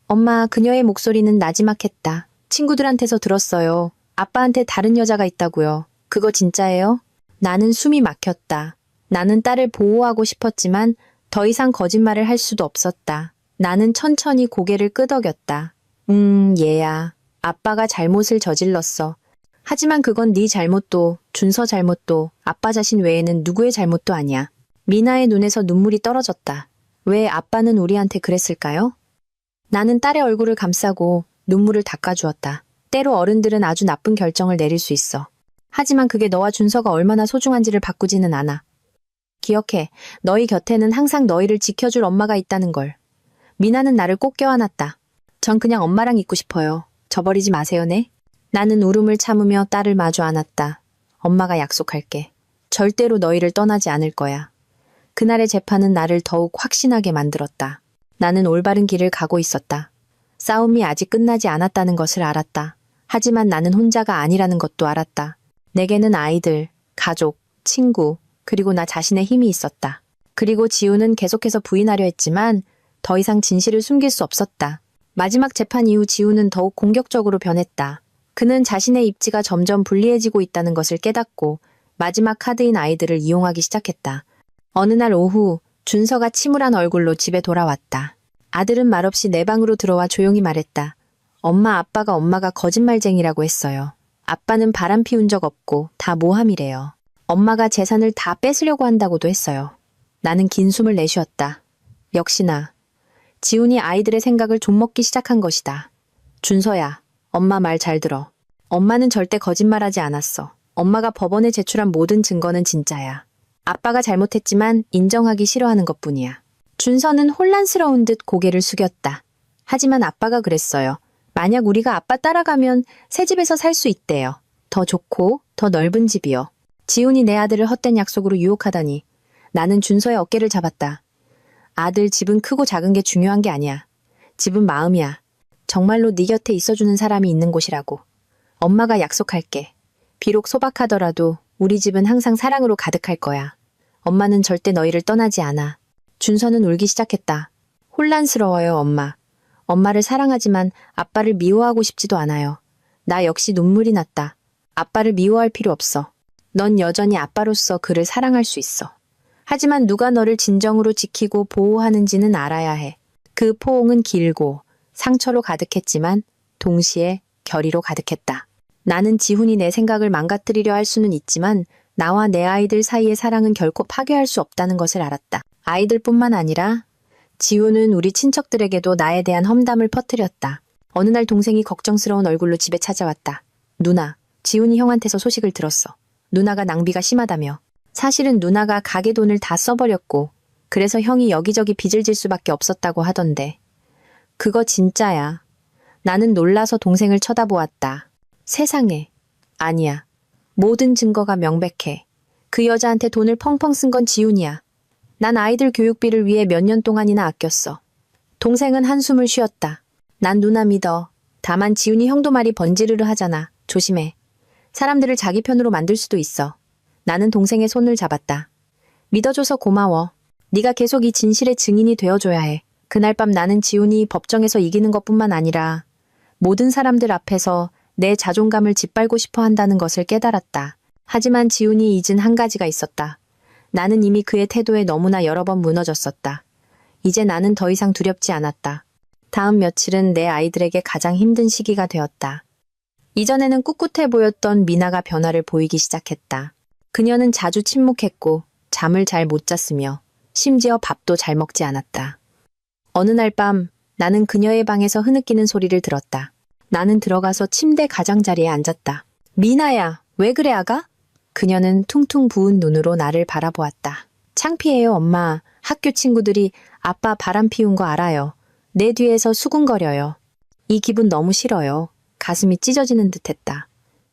엄마, 그녀의 목소리는 나지막했다. 친구들한테서 들었어요. 아빠한테 다른 여자가 있다고요. 그거 진짜예요? 나는 숨이 막혔다. 나는 딸을 보호하고 싶었지만 더 이상 거짓말을 할 수도 없었다. 나는 천천히 고개를 끄덕였다. 얘야. 아빠가 잘못을 저질렀어. 하지만 그건 네 잘못도, 준서 잘못도, 아빠 자신 외에는 누구의 잘못도 아니야. 미나의 눈에서 눈물이 떨어졌다. 왜 아빠는 우리한테 그랬을까요? 나는 딸의 얼굴을 감싸고 눈물을 닦아주었다. 때로 어른들은 아주 나쁜 결정을 내릴 수 있어. 하지만 그게 너와 준서가 얼마나 소중한지를 바꾸지는 않아. 기억해. 너희 곁에는 항상 너희를 지켜줄 엄마가 있다는 걸. 미나는 나를 꼭 껴안았다. 전 그냥 엄마랑 있고 싶어요. 저버리지 마세요, 네? 나는 울음을 참으며 딸을 마주 안았다. 엄마가 약속할게. 절대로 너희를 떠나지 않을 거야. 그날의 재판은 나를 더욱 확신하게 만들었다. 나는 올바른 길을 가고 있었다. 싸움이 아직 끝나지 않았다는 것을 알았다. 하지만 나는 혼자가 아니라는 것도 알았다. 내게는 아이들, 가족, 친구, 그리고 나 자신의 힘이 있었다. 그리고 지우는 계속해서 부인하려 했지만 더 이상 진실을 숨길 수 없었다. 마지막 재판 이후 지우는 더욱 공격적으로 변했다. 그는 자신의 입지가 점점 불리해지고 있다는 것을 깨닫고 마지막 카드인 아이들을 이용하기 시작했다. 어느 날 오후 준서가 침울한 얼굴로 집에 돌아왔다. 아들은 말없이 내 방으로 들어와 조용히 말했다. 아빠가 엄마가 거짓말쟁이라고 했어요. 아빠는 바람 피운 적 없고 다 모함이래요. 엄마가 재산을 다 뺏으려고 한다고도 했어요. 나는 긴 숨을 내쉬었다. 역시나 지훈이 아이들의 생각을 좀먹기 시작한 것이다. 준서야, 엄마 말 잘 들어. 엄마는 절대 거짓말하지 않았어. 엄마가 법원에 제출한 모든 증거는 진짜야. 아빠가 잘못했지만 인정하기 싫어하는 것뿐이야. 준서는 혼란스러운 듯 고개를 숙였다. 하지만 아빠가 그랬어요. 만약 우리가 아빠 따라가면 새 집에서 살 수 있대요. 더 좋고 더 넓은 집이요. 지훈이 내 아들을 헛된 약속으로 유혹하다니. 나는 준서의 어깨를 잡았다. 아들, 집은 크고 작은 게 중요한 게 아니야. 집은 마음이야. 정말로 네 곁에 있어주는 사람이 있는 곳이라고. 엄마가 약속할게. 비록 소박하더라도 우리 집은 항상 사랑으로 가득할 거야. 엄마는 절대 너희를 떠나지 않아. 준서는 울기 시작했다. 혼란스러워요, 엄마. 엄마를 사랑하지만 아빠를 미워하고 싶지도 않아요. 나 역시 눈물이 났다. 아빠를 미워할 필요 없어. 넌 여전히 아빠로서 그를 사랑할 수 있어. 하지만 누가 너를 진정으로 지키고 보호하는지는 알아야 해. 그 포옹은 길고 상처로 가득했지만 동시에 결의로 가득했다. 나는 지훈이 내 생각을 망가뜨리려 할 수는 있지만 나와 내 아이들 사이의 사랑은 결코 파괴할 수 없다는 것을 알았다. 아이들뿐만 아니라 지훈은 우리 친척들에게도 나에 대한 험담을 퍼뜨렸다. 어느 날 동생이 걱정스러운 얼굴로 집에 찾아왔다. 누나, 지훈이 형한테서 소식을 들었어. 누나가 낭비가 심하다며. 사실은 누나가 가게 돈을 다 써버렸고 그래서 형이 여기저기 빚을 질 수밖에 없었다고 하던데. 그거 진짜야. 나는 놀라서 동생을 쳐다보았다. 세상에. 아니야. 모든 증거가 명백해. 그 여자한테 돈을 펑펑 쓴 건 지훈이야. 난 아이들 교육비를 위해 몇 년 동안이나 아꼈어. 동생은 한숨을 쉬었다. 난 누나 믿어. 다만 지훈이 형도 말이 번지르르 하잖아. 조심해. 사람들을 자기 편으로 만들 수도 있어. 나는 동생의 손을 잡았다. 믿어줘서 고마워. 네가 계속 이 진실의 증인이 되어줘야 해. 그날 밤 나는 지훈이 법정에서 이기는 것뿐만 아니라 모든 사람들 앞에서 내 자존감을 짓밟고 싶어 한다는 것을 깨달았다. 하지만 지훈이 잊은 한 가지가 있었다. 나는 이미 그의 태도에 너무나 여러 번 무너졌었다. 이제 나는 더 이상 두렵지 않았다. 다음 며칠은 내 아이들에게 가장 힘든 시기가 되었다. 이전에는 꿋꿋해 보였던 미나가 변화를 보이기 시작했다. 그녀는 자주 침묵했고 잠을 잘 못 잤으며 심지어 밥도 잘 먹지 않았다. 어느 날 밤 나는 그녀의 방에서 흐느끼는 소리를 들었다. 나는 들어가서 침대 가장자리에 앉았다. 미나야, 왜 그래 아가? 그녀는 퉁퉁 부은 눈으로 나를 바라보았다. 창피해요 엄마. 학교 친구들이 아빠 바람 피운 거 알아요. 내 뒤에서 수군거려요. 이 기분 너무 싫어요. 가슴이 찢어지는 듯했다.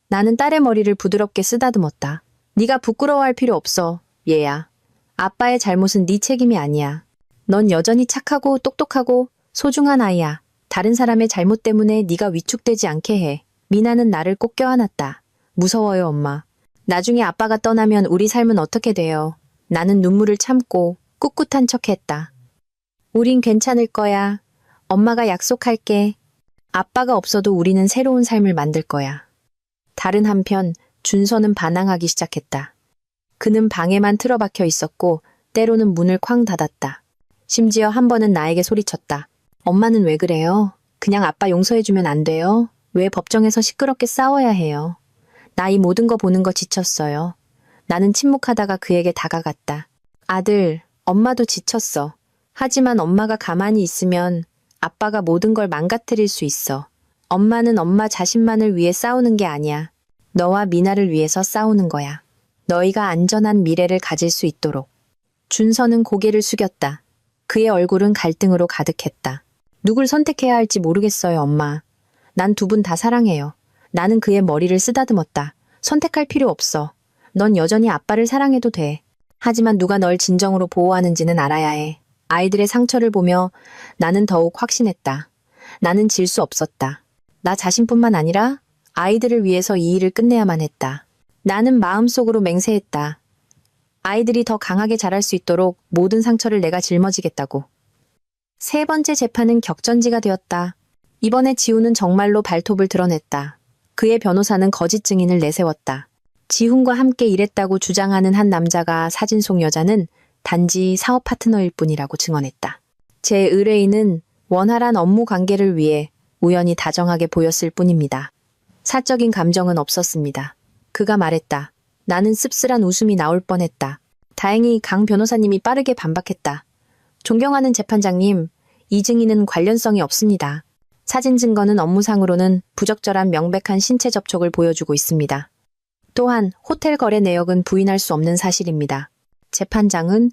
나는 딸의 머리를 부드럽게 쓰다듬었다. 네가 부끄러워할 필요 없어, 얘야. 아빠의 잘못은 네 책임이 아니야. 넌 여전히 착하고 똑똑하고 소중한 아이야. 다른 사람의 잘못 때문에 네가 위축되지 않게 해. 미나는 나를 꼭 껴안았다. 무서워요, 엄마. 나중에 아빠가 떠나면 우리 삶은 어떻게 돼요? 나는 눈물을 참고 꿋꿋한 척했다. 우린 괜찮을 거야. 엄마가 약속할게. 아빠가 없어도 우리는 새로운 삶을 만들 거야. 다른 한편 준서는 반항하기 시작했다. 그는 방에만 틀어박혀 있었고 때로는 문을 쾅 닫았다. 심지어 한 번은 나에게 소리쳤다. 엄마는 왜 그래요? 그냥 아빠 용서해주면 안 돼요? 왜 법정에서 시끄럽게 싸워야 해요? 나 이 모든 거 보는 거 지쳤어요. 나는 침묵하다가 그에게 다가갔다. 아들, 엄마도 지쳤어. 하지만 엄마가 가만히 있으면 아빠가 모든 걸 망가뜨릴 수 있어. 엄마는 엄마 자신만을 위해 싸우는 게 아니야. 너와 미나를 위해서 싸우는 거야. 너희가 안전한 미래를 가질 수 있도록. 준서는 고개를 숙였다. 그의 얼굴은 갈등으로 가득했다. 누굴 선택해야 할지 모르겠어요, 엄마. 난 두 분 다 사랑해요. 나는 그의 머리를 쓰다듬었다. 선택할 필요 없어. 넌 여전히 아빠를 사랑해도 돼. 하지만 누가 널 진정으로 보호하는지는 알아야 해. 아이들의 상처를 보며 나는 더욱 확신했다. 나는 질 수 없었다. 나 자신뿐만 아니라 아이들을 위해서 이 일을 끝내야만 했다. 나는 마음속으로 맹세했다. 아이들이 더 강하게 자랄 수 있도록 모든 상처를 내가 짊어지겠다고. 세 번째 재판은 격전지가 되었다. 이번에 지훈은 정말로 발톱을 드러냈다. 그의 변호사는 거짓 증인을 내세웠다. 지훈과 함께 일했다고 주장하는 한 남자가 사진 속 여자는 단지 사업 파트너일 뿐이라고 증언했다. 제 의뢰인은 원활한 업무 관계를 위해 우연히 다정하게 보였을 뿐입니다. 사적인 감정은 없었습니다. 그가 말했다. 나는 씁쓸한 웃음이 나올 뻔했다. 다행히 강 변호사님이 빠르게 반박했다. 존경하는 재판장님, 이 증인은 관련성이 없습니다. 사진 증거는 업무상으로는 부적절한 명백한 신체 접촉을 보여주고 있습니다. 또한 호텔 거래 내역은 부인할 수 없는 사실입니다. 재판장은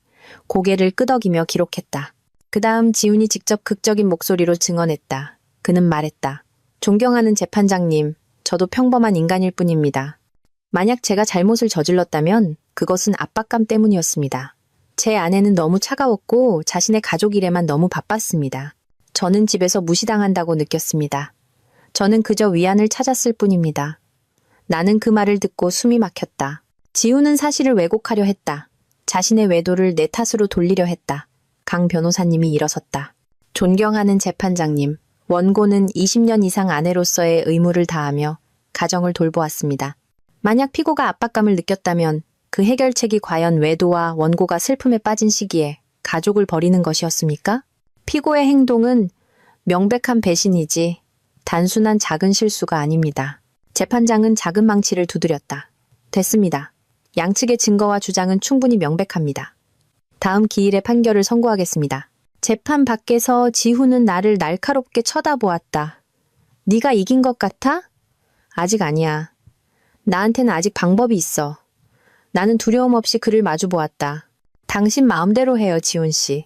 고개를 끄덕이며 기록했다. 그 다음 지훈이 직접 극적인 목소리로 증언했다. 그는 말했다. 존경하는 재판장님, 저도 평범한 인간일 뿐입니다. 만약 제가 잘못을 저질렀다면 그것은 압박감 때문이었습니다. 제 아내는 너무 차가웠고 자신의 가족 일에만 너무 바빴습니다. 저는 집에서 무시당한다고 느꼈습니다. 저는 그저 위안을 찾았을 뿐입니다. 나는 그 말을 듣고 숨이 막혔다. 지훈은 사실을 왜곡하려 했다. 자신의 외도를 내 탓으로 돌리려 했다. 강 변호사님이 일어섰다. 존경하는 재판장님, 원고는 20년 이상 아내로서의 의무를 다하며 가정을 돌보았습니다. 만약 피고가 압박감을 느꼈다면 그 해결책이 과연 외도와 원고가 슬픔에 빠진 시기에 가족을 버리는 것이었습니까? 피고의 행동은 명백한 배신이지 단순한 작은 실수가 아닙니다. 재판장은 작은 망치를 두드렸다. 됐습니다. 양측의 증거와 주장은 충분히 명백합니다. 다음 기일에 판결을 선고하겠습니다. 재판 밖에서 지훈은 나를 날카롭게 쳐다보았다. 네가 이긴 것 같아? 아직 아니야. 나한테는 아직 방법이 있어. 나는 두려움 없이 그를 마주보았다. 당신 마음대로 해요, 지훈 씨.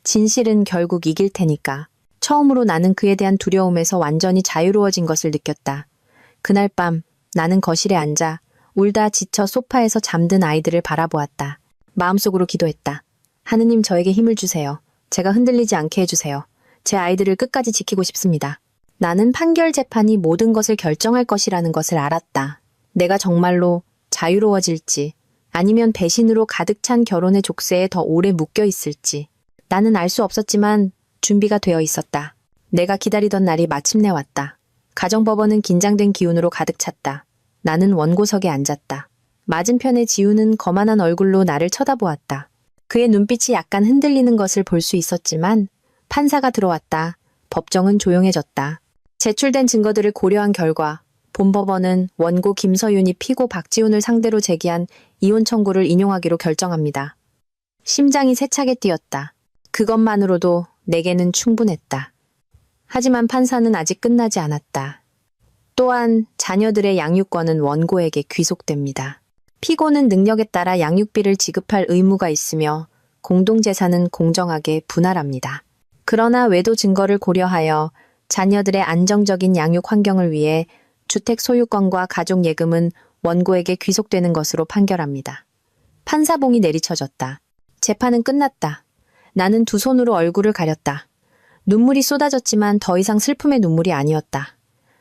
진실은 결국 이길 테니까. 처음으로 나는 그에 대한 두려움에서 완전히 자유로워진 것을 느꼈다. 그날 밤 나는 거실에 앉아 울다 지쳐 소파에서 잠든 아이들을 바라보았다. 마음속으로 기도했다. 하느님 저에게 힘을 주세요. 제가 흔들리지 않게 해주세요. 제 아이들을 끝까지 지키고 싶습니다. 나는 판결 재판이 모든 것을 결정할 것이라는 것을 알았다. 내가 정말로 자유로워질지 아니면 배신으로 가득 찬 결혼의 족쇄에 더 오래 묶여 있을지 나는 알 수 없었지만 준비가 되어 있었다. 내가 기다리던 날이 마침내 왔다. 가정법원은 긴장된 기운으로 가득 찼다. 나는 원고석에 앉았다. 맞은편의 지우는 거만한 얼굴로 나를 쳐다보았다. 그의 눈빛이 약간 흔들리는 것을 볼 수 있었지만 판사가 들어왔다. 법정은 조용해졌다. 제출된 증거들을 고려한 결과 본법원은 원고 김서윤이 피고 박지훈을 상대로 제기한 이혼 청구를 인용하기로 결정합니다. 심장이 세차게 뛰었다. 그것만으로도 내게는 충분했다. 하지만 판사는 아직 끝나지 않았다. 또한 자녀들의 양육권은 원고에게 귀속됩니다. 피고는 능력에 따라 양육비를 지급할 의무가 있으며 공동재산은 공정하게 분할합니다. 그러나 외도 증거를 고려하여 자녀들의 안정적인 양육 환경을 위해 주택 소유권과 가족 예금은 원고에게 귀속되는 것으로 판결합니다. 판사봉이 내리쳐졌다. 재판은 끝났다. 나는 두 손으로 얼굴을 가렸다. 눈물이 쏟아졌지만 더 이상 슬픔의 눈물이 아니었다.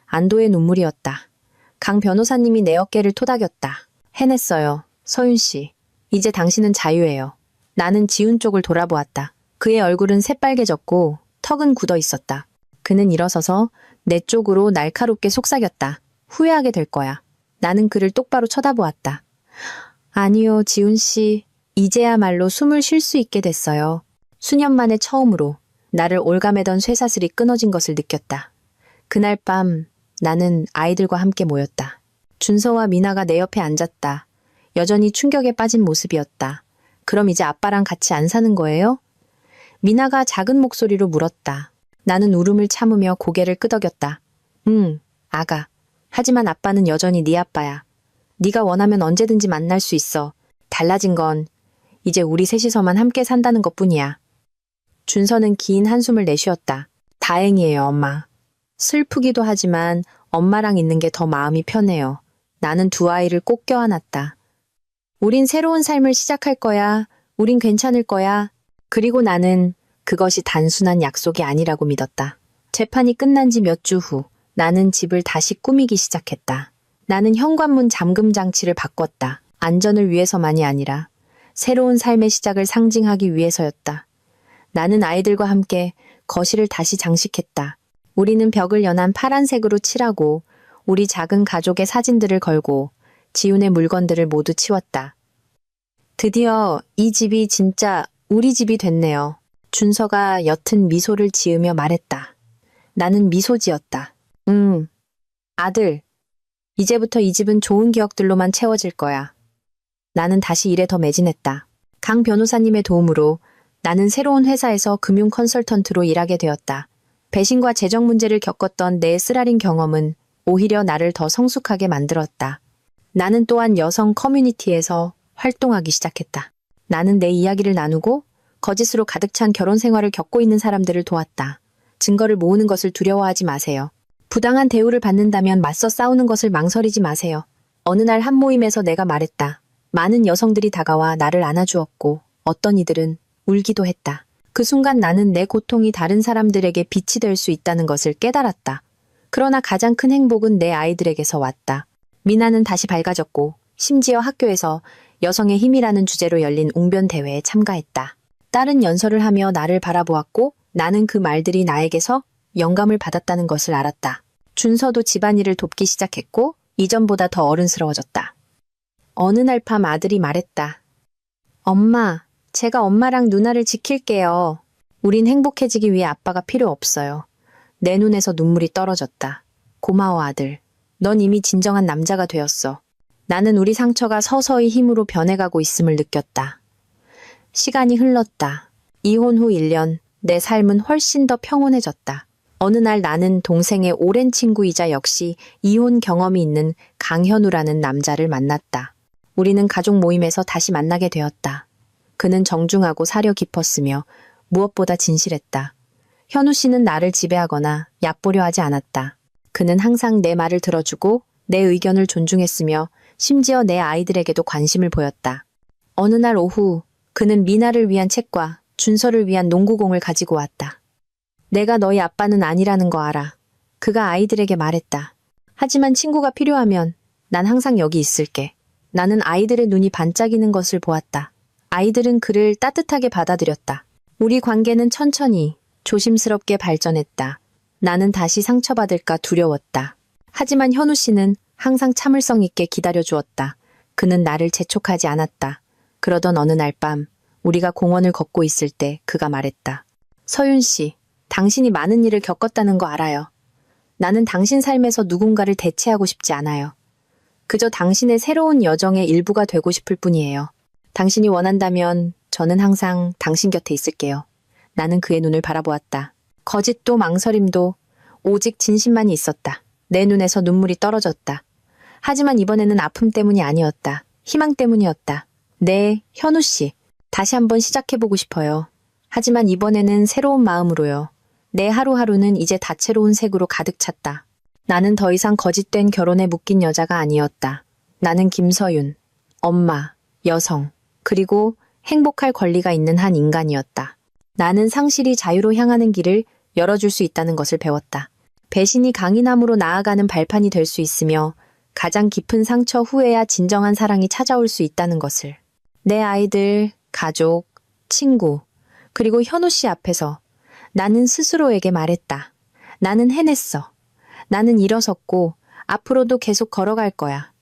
안도의 눈물이었다. 강 변호사님이 내 어깨를 토닥였다. 해냈어요. 서윤 씨. 이제 당신은 자유예요. 나는 지훈 쪽을 돌아보았다. 그의 얼굴은 새빨개졌고 턱은 굳어 있었다. 그는 일어서서 내 쪽으로 날카롭게 속삭였다. 후회하게 될 거야. 나는 그를 똑바로 쳐다보았다. 아니요, 지훈 씨. 이제야말로 숨을 쉴 수 있게 됐어요. 수년 만에 처음으로 나를 올가매던 쇠사슬이 끊어진 것을 느꼈다. 그날 밤 나는 아이들과 함께 모였다. 준서와 미나가 내 옆에 앉았다. 여전히 충격에 빠진 모습이었다. 그럼 이제 아빠랑 같이 안 사는 거예요? 미나가 작은 목소리로 물었다. 나는 울음을 참으며 고개를 끄덕였다. 응, 아가. 하지만 아빠는 여전히 네 아빠야. 네가 원하면 언제든지 만날 수 있어. 달라진 건 이제 우리 셋이서만 함께 산다는 것뿐이야. 준서는 긴 한숨을 내쉬었다. 다행이에요, 엄마. 슬프기도 하지만 엄마랑 있는 게 더 마음이 편해요. 나는 두 아이를 꼭 껴안았다. 우린 새로운 삶을 시작할 거야. 우린 괜찮을 거야. 그리고 나는 그것이 단순한 약속이 아니라고 믿었다. 재판이 끝난 지 몇 주 후 나는 집을 다시 꾸미기 시작했다. 나는 현관문 잠금 장치를 바꿨다. 안전을 위해서만이 아니라 새로운 삶의 시작을 상징하기 위해서였다. 나는 아이들과 함께 거실을 다시 장식했다. 우리는 벽을 연한 파란색으로 칠하고 우리 작은 가족의 사진들을 걸고 지훈의 물건들을 모두 치웠다. 드디어 이 집이 진짜 우리 집이 됐네요. 준서가 옅은 미소를 지으며 말했다. 나는 미소 지었다. 아들. 이제부터 이 집은 좋은 기억들로만 채워질 거야. 나는 다시 일에 더 매진했다. 강 변호사님의 도움으로 나는 새로운 회사에서 금융 컨설턴트로 일하게 되었다. 배신과 재정 문제를 겪었던 내 쓰라린 경험은 오히려 나를 더 성숙하게 만들었다. 나는 또한 여성 커뮤니티에서 활동하기 시작했다. 나는 내 이야기를 나누고 거짓으로 가득 찬 결혼 생활을 겪고 있는 사람들을 도왔다. 증거를 모으는 것을 두려워하지 마세요. 부당한 대우를 받는다면 맞서 싸우는 것을 망설이지 마세요. 어느 날 한 모임에서 내가 말했다. 많은 여성들이 다가와 나를 안아주었고 어떤 이들은 울기도 했다. 그 순간 나는 내 고통이 다른 사람들에게 빛이 될 수 있다는 것을 깨달았다. 그러나 가장 큰 행복은 내 아이들에게서 왔다. 미나는 다시 밝아졌고 심지어 학교에서 여성의 힘이라는 주제로 열린 웅변 대회에 참가했다. 딸은 연설을 하며 나를 바라보았고 나는 그 말들이 나에게서 영감을 받았다는 것을 알았다. 준서도 집안일을 돕기 시작했고 이전보다 더 어른스러워졌다. 어느 날 밤 아들이 말했다. 엄마, 제가 엄마랑 누나를 지킬게요. 우린 행복해지기 위해 아빠가 필요 없어요. 내 눈에서 눈물이 떨어졌다. 고마워 아들. 넌 이미 진정한 남자가 되었어. 나는 우리 상처가 서서히 힘으로 변해가고 있음을 느꼈다. 시간이 흘렀다. 이혼 후 1년, 내 삶은 훨씬 더 평온해졌다. 어느 날 나는 동생의 오랜 친구이자 역시 이혼 경험이 있는 강현우라는 남자를 만났다. 우리는 가족 모임에서 다시 만나게 되었다. 그는 정중하고 사려 깊었으며 무엇보다 진실했다. 현우 씨는 나를 지배하거나 얕보려 하지 않았다. 그는 항상 내 말을 들어주고 내 의견을 존중했으며 심지어 내 아이들에게도 관심을 보였다. 어느 날 오후 그는 미나를 위한 책과 준서를 위한 농구공을 가지고 왔다. 내가 너희 아빠는 아니라는 거 알아. 그가 아이들에게 말했다. 하지만 친구가 필요하면 난 항상 여기 있을게. 나는 아이들의 눈이 반짝이는 것을 보았다. 아이들은 그를 따뜻하게 받아들였다. 우리 관계는 천천히 조심스럽게 발전했다. 나는 다시 상처받을까 두려웠다. 하지만 현우 씨는 항상 참을성 있게 기다려주었다. 그는 나를 재촉하지 않았다. 그러던 어느 날 밤 우리가 공원을 걷고 있을 때 그가 말했다. 서윤 씨, 당신이 많은 일을 겪었다는 거 알아요. 나는 당신 삶에서 누군가를 대체하고 싶지 않아요. 그저 당신의 새로운 여정의 일부가 되고 싶을 뿐이에요. 당신이 원한다면 저는 항상 당신 곁에 있을게요. 나는 그의 눈을 바라보았다. 거짓도 망설임도 오직 진심만이 있었다. 내 눈에서 눈물이 떨어졌다. 하지만 이번에는 아픔 때문이 아니었다. 희망 때문이었다. 네, 현우 씨. 다시 한번 시작해보고 싶어요. 하지만 이번에는 새로운 마음으로요. 내 하루하루는 이제 다채로운 색으로 가득 찼다. 나는 더 이상 거짓된 결혼에 묶인 여자가 아니었다. 나는 김서윤, 엄마, 여성, 그리고 행복할 권리가 있는 한 인간이었다. 나는 상실이 자유로 향하는 길을 열어줄 수 있다는 것을 배웠다. 배신이 강인함으로 나아가는 발판이 될 수 있으며 가장 깊은 상처 후에야 진정한 사랑이 찾아올 수 있다는 것을. 내 아이들, 가족, 친구, 그리고 현우 씨 앞에서 나는 스스로에게 말했다. 나는 해냈어. 나는 일어섰고 앞으로도 계속 걸어갈 거야.